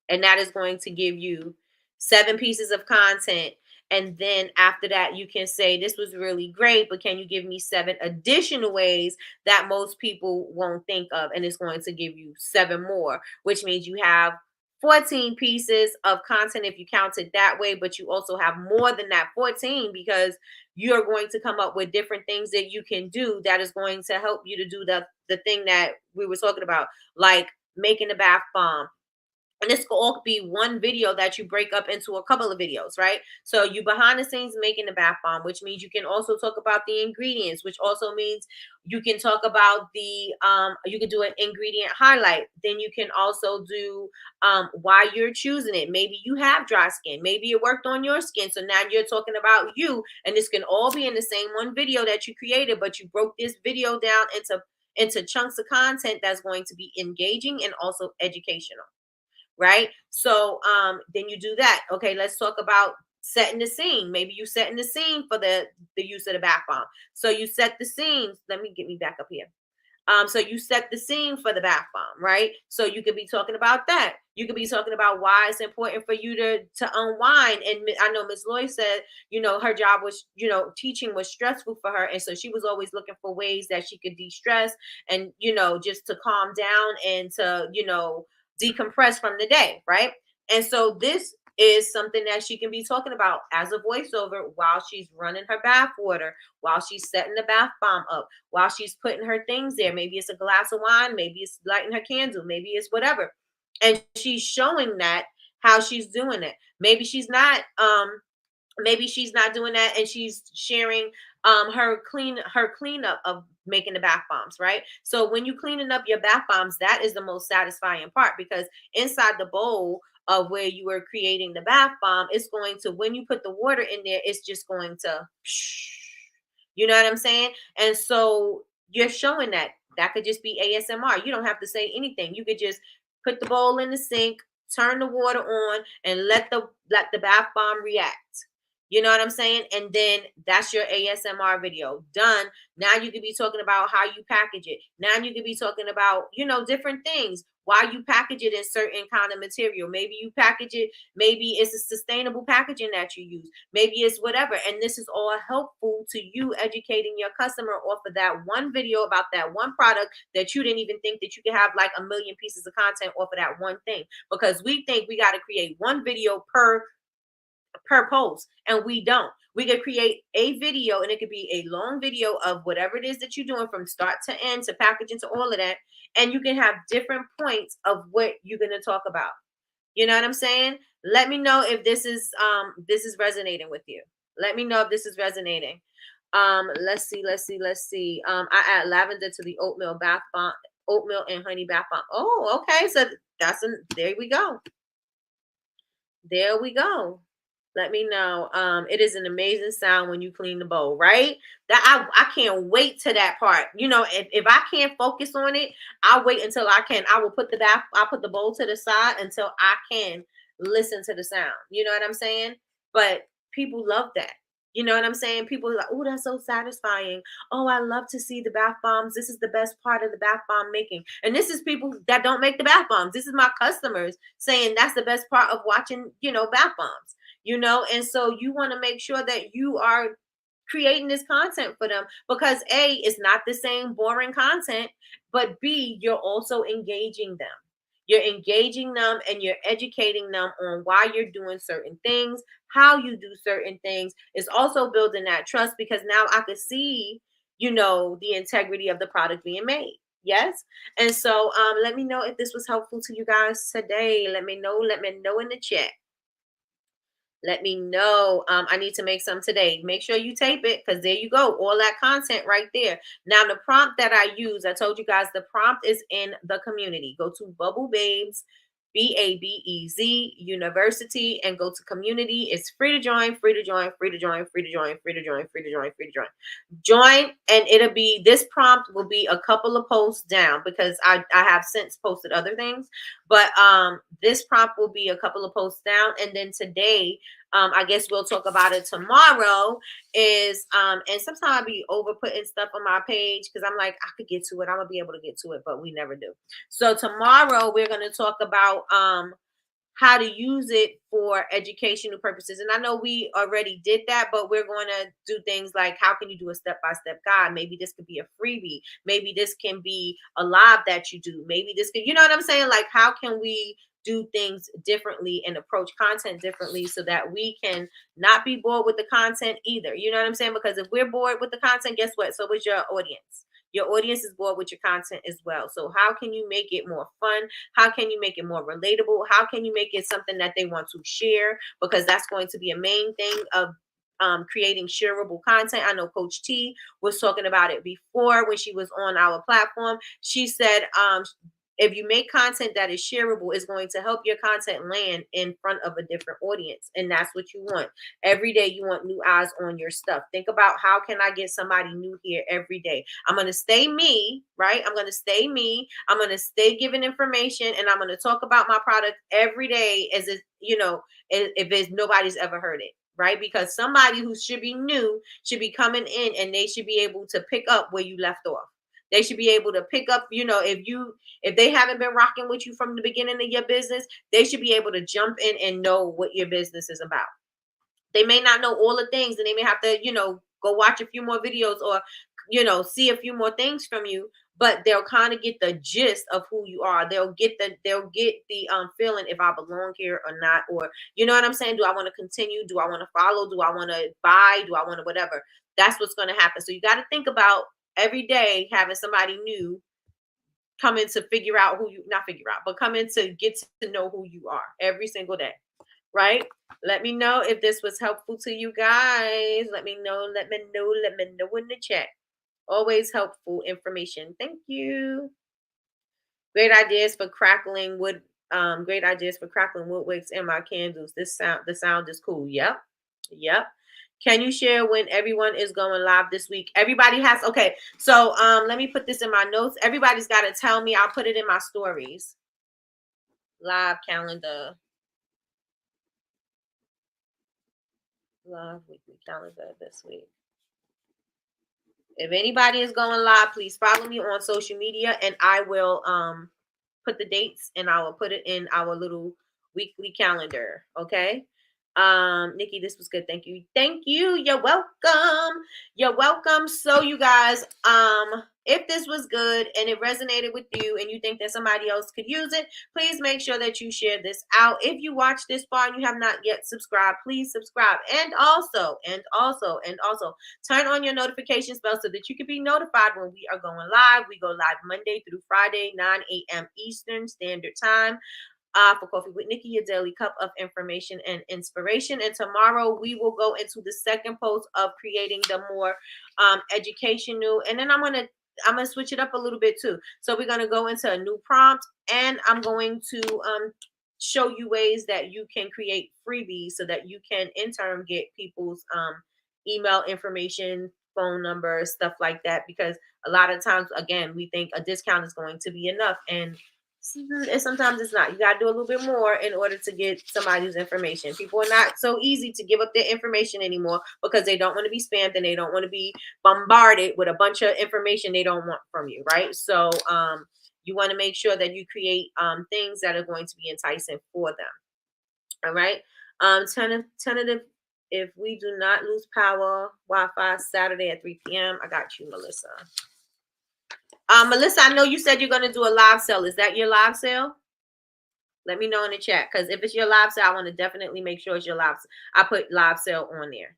And that is going to give you 7 pieces of content. And then after that, you can say, this was really great, but can you give me 7 additional ways that most people won't think of? And it's going to give you 7 more, which means you have 14 pieces of content if you count it that way, but you also have more than that 14, because you're going to come up with different things that you can do that is going to help you to do the thing that we were talking about, like making a bath bomb. And this could all be one video that you break up into a couple of videos, right? So you behind the scenes making the bath bomb, which means you can also talk about the ingredients, which also means you can talk about the you can do an ingredient highlight. Then you can also do why you're choosing it. Maybe you have dry skin, maybe it worked on your skin, so now you're talking about you. And this can all be in the same one video that you created, but you broke this video down into chunks of content that's going to be engaging and also educational, right? So then you do that. Okay, let's talk about setting the scene. Maybe you setting the scene for the use of the bath bomb. So you set the scenes. Let me get me back up here. So you set the scene for the bath bomb, right? So you could be talking about that. You could be talking about why it's important for you to unwind. And I know Miss Lloyd said, her job was, teaching was stressful for her, and so she was always looking for ways that she could de-stress and just to calm down and to decompress from the day, right? And so this is something that she can be talking about as a voiceover while she's running her bath water, while she's setting the bath bomb up, while she's putting her things there. Maybe it's a glass of wine, maybe it's lighting her candle, maybe it's whatever. And she's showing that how she's doing it. Maybe she's not doing that, and she's sharing her cleanup of making the bath bombs, right? So when you cleaning up your bath bombs, that is the most satisfying part, because inside the bowl of where you are creating the bath bomb, it's going to, when you put the water in there, it's just going to, you know what I'm saying? And so you're showing that could just be ASMR. You don't have to say anything. You could just put the bowl in the sink, turn the water on, and let the bath bomb react. You know what I'm saying? And then that's your ASMR video done. Now you could be talking about how you package it. Now you could be talking about, different things. Why you package it in certain kind of material. Maybe you package it, maybe it's a sustainable packaging that you use. Maybe it's whatever. And this is all helpful to you educating your customer off of that one video about that one product that you didn't even think that you could have like a million pieces of content off of that one thing. Because we think we got to create one video per post, and we don't. We could create a video, and it could be a long video of whatever it is that you're doing from start to end, to packaging, to all of that, and you can have different points of what you're going to talk about. You know what I'm saying? Let me know if this is resonating with you. Let me know if this is resonating. Let's see. I add lavender to the oatmeal bath bomb, oatmeal and honey bath bomb. Oh, okay. So there we go. There we go. Let me know. It is an amazing sound when you clean the bowl, right? That I can't wait to that part. If I can't focus on it, I'll wait until I can. I'll put the bowl to the side until I can listen to the sound. You know what I'm saying? But people love that. You know what I'm saying? People are like, oh, that's so satisfying. Oh, I love to see the bath bombs. This is the best part of the bath bomb making. And this is people that don't make the bath bombs. This is my customers saying that's the best part of watching, bath bombs. And so you want to make sure that you are creating this content for them, because A, it's not the same boring content, but B, you're also engaging them. You're engaging them and you're educating them on why you're doing certain things, how you do certain things. It's also building that trust, because now I could see, the integrity of the product being made. Yes. And so let me know if this was helpful to you guys today. Let me know in the chat. Let me know. I need to make some today. Make sure you tape it because there you go. All that content right there. Now, the prompt that I use, I told you guys the prompt is in the community. Go to Bubble Babes, BABEZ University, and go to community. It's free to join, free to join, free to join, free to join, free to join, free to join, free to join. Join, and it'll be, this prompt will be a couple of posts down because I have since posted other things, but this prompt will be a couple of posts down. And then today, I guess we'll talk about it tomorrow, is and sometimes I'll be over putting stuff on my page because I'm like, I could get to it, I'm gonna be able to get to it, but we never do. So tomorrow we're going to talk about how to use it for educational purposes. And I know we already did that, but we're going to do things like, how can you do a step-by-step guide? Maybe this could be a freebie. Maybe this can be a live that you do. Maybe this could, you know what I'm saying? Like, how can we do things differently and approach content differently so that we can not be bored with the content either? You know what I'm saying? Because if we're bored with the content, guess what? So is your audience. Your audience is bored with your content as well. So how can you make it more fun? How can you make it more relatable? How can you make it something that they want to share? Because that's going to be a main thing of creating shareable content. I know Coach T was talking about it before when she was on our platform. She said, if you make content that is shareable, it's going to help your content land in front of a different audience. And that's what you want. Every day you want new eyes on your stuff. Think about, how can I get somebody new here every day? I'm going to stay me, right? I'm going to stay me. I'm going to stay giving information, and I'm going to talk about my product every day as if, you know, if it's nobody's ever heard it. Right? Because somebody who should be new should be coming in, and they should be able to pick up where you left off. They should be able to pick up, you know, if they haven't been rocking with you from the beginning of your business, they should be able to jump in and know what your business is about. They may not know all the things, and they may have to, you know, go watch a few more videos or, you know, see a few more things from you, but they'll kind of get the gist of who you are. They'll get the feeling if I belong here or not, or, you know what I'm saying? Do I want to continue? Do I want to follow? Do I want to buy? Do I want to whatever? That's what's going to happen. So you got to think about every day having somebody new coming to figure out who you, not figure out, but coming to get to know who you are every single day, right? Let me know if this was helpful to you guys. Let me know, let me know, let me know in the chat. Always helpful information. Thank you. Great ideas for crackling wood. Great ideas for crackling wood wicks in my candles. The sound is cool. Yep. Yep. Can you share when everyone is going live this week? Everybody has, okay. So let me put this in my notes. Everybody's got to tell me. I'll put it in my stories. Live calendar. Live weekly calendar this week. If anybody is going live, please follow me on social media, and I will put the dates, and I will put it in our little weekly calendar. Okay. Nikki, this was good. Thank you. Thank you. You're welcome. You're welcome. So you guys, if this was good and it resonated with you and you think that somebody else could use it, please make sure that you share this out. If you watch this far and you have not yet subscribed, please subscribe. And also turn on your notifications bell so that you can be notified when we are going live. We go live Monday through Friday, 9 a.m. Eastern Standard Time. For Coffee with Nikki, your daily cup of information and inspiration. And tomorrow we will go into the second post of creating the more educational. And then I'm gonna switch it up a little bit too. So we're gonna go into a new prompt, and I'm going to show you ways that you can create freebies so that you can in turn get people's email information, phone numbers, stuff like that. Because a lot of times, again, we think a discount is going to be enough, and sometimes it's not. You got to do a little bit more in order to get somebody's information. People are not so easy to give up their information anymore because they don't want to be spammed and they don't want to be bombarded with a bunch of information they don't want from you, right? So you want to make sure that you create things that are going to be enticing for them. All right. Tentative. If we do not lose power, Wi-Fi Saturday at 3 p.m. I got you, Melissa. Melissa, I know you said you're going to do a live sale. Is that your live sale? Let me know in the chat, because if it's your live sale, I want to definitely make sure it's your live. I put live sale on there.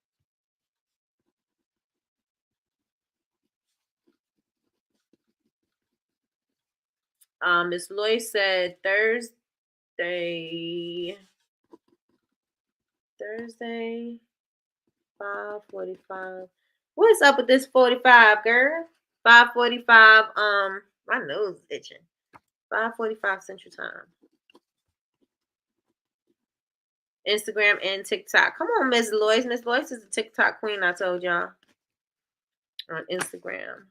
Miss Loy said Thursday. Thursday, 5:45. What's up with this 45, girl? 5:45. My nose is itching. 5:45 Central Time. Instagram and TikTok. Come on, Miss Lois. Miss Lois is the TikTok queen, I told y'all. On Instagram.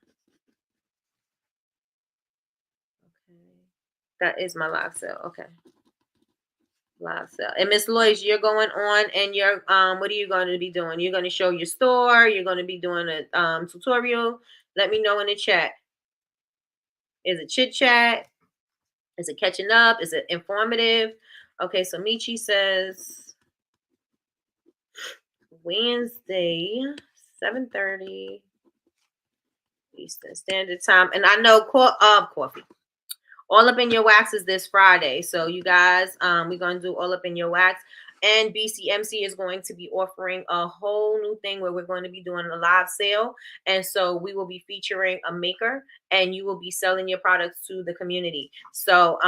Okay. That is my live sale. Okay. Live sale. And Miss Lois, you're going on and you're what are you going to be doing? You're going to show your store, you're going to be doing a tutorial. Let me know in the chat. Is it chit chat? Is it catching up? Is it informative? Okay, so Michi says Wednesday, 7:30 Eastern Standard Time. And I know coffee. All Up in Your Wax is this Friday. So you guys, we're going to do All Up in Your Wax. And BCMC is going to be offering a whole new thing where we're going to be doing a live sale. And so we will be featuring a maker and you will be selling your products to the community. So,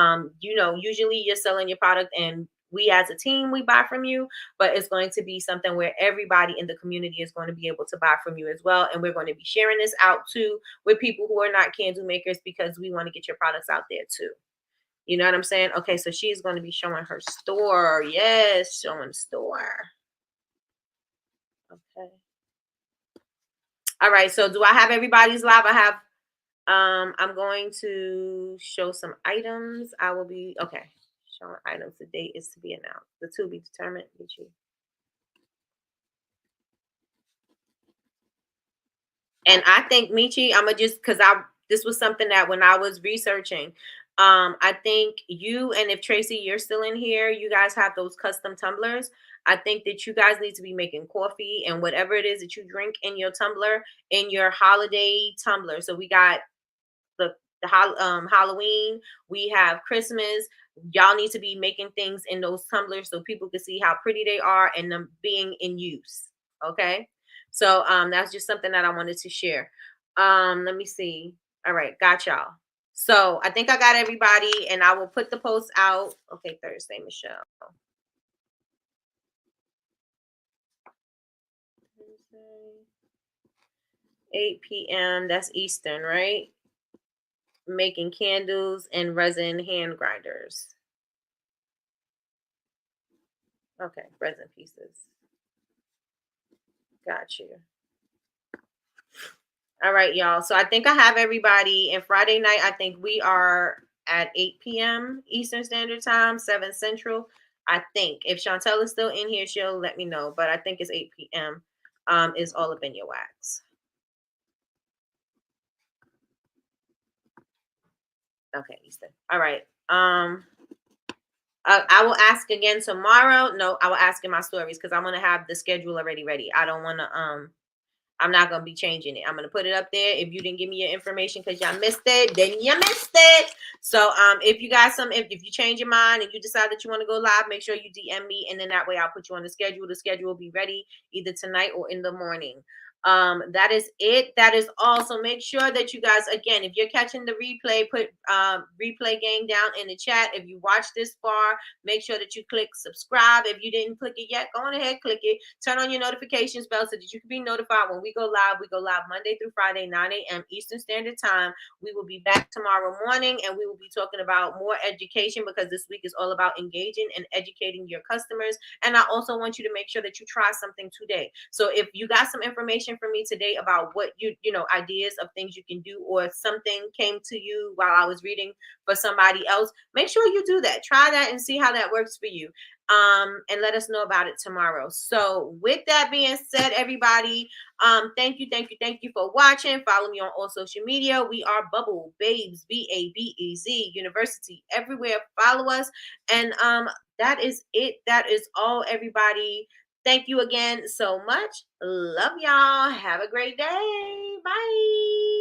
usually you're selling your product and we as a team, we buy from you, but it's going to be something where everybody in the community is going to be able to buy from you as well. And we're going to be sharing this out too with people who are not candle makers because we want to get your products out there too. You know what I'm saying? Okay, so she's going to be showing her store. Yes, showing store. Okay. All right, so do I have everybody's live? I have, I'm going to show some items. I will be, okay, showing items. The date is to be announced. The to be determined. And I think Michi, I'm gonna just because this was something that when I was researching, I think you and if Tracy, you're still in here, you guys have those custom tumblers. I think that you guys need to be making coffee and whatever it is that you drink in your tumbler in your holiday tumbler. So we got Halloween, we have Christmas. Y'all need to be making things in those tumblers so people can see how pretty they are and them being in use. Okay. So that's just something that I wanted to share. Let me see. All right, got y'all. So I think I got everybody, and I will put the post out. Okay, Thursday, Michelle. 8 p.m. That's Eastern, right? Making candles and resin hand grinders. Okay, resin pieces. Got you. All right, y'all. So I think I have everybody. And Friday night, I think we are at 8 p.m. Eastern Standard Time, 7 Central. I think if Chantel is still in here, she'll let me know. But I think it's 8 p.m. Is All Up in Your Wax. Okay, Eastern. All right. I will ask again tomorrow. No, I will ask in my stories because I want to have the schedule already ready. I don't want to I'm not gonna be changing it. I'm gonna put it up there. If you didn't give me your information because y'all missed it, then you missed it. So if you got some, if you change your mind and you decide that you want to go live, make sure you DM me, and then that way I'll put you on the schedule. The schedule will be ready either tonight or in the morning. That is it. That is all. So make sure that you guys, again, if you're catching the replay, put replay gang down in the chat. If you watch this far, make sure that you click subscribe. If you didn't click it yet, go on ahead, click it. Turn on your notifications bell so that you can be notified when we go live. We go live Monday through Friday, 9 a.m. Eastern Standard Time. We will be back tomorrow morning and we will be talking about more education because this week is all about engaging and educating your customers. And I also want you to make sure that you try something today. So if you got some information from me today about what ideas of things you can do, or something came to you while I was reading for somebody else, make sure you do that. Try that and see how that works for you. And let us know about it tomorrow. So with that being said, everybody, thank you for watching. Follow me on all social media. We are Bubble Babes, Babez University everywhere. Follow us. And that is it. That is all, everybody. Thank you again so much. Love y'all. Have a great day. Bye.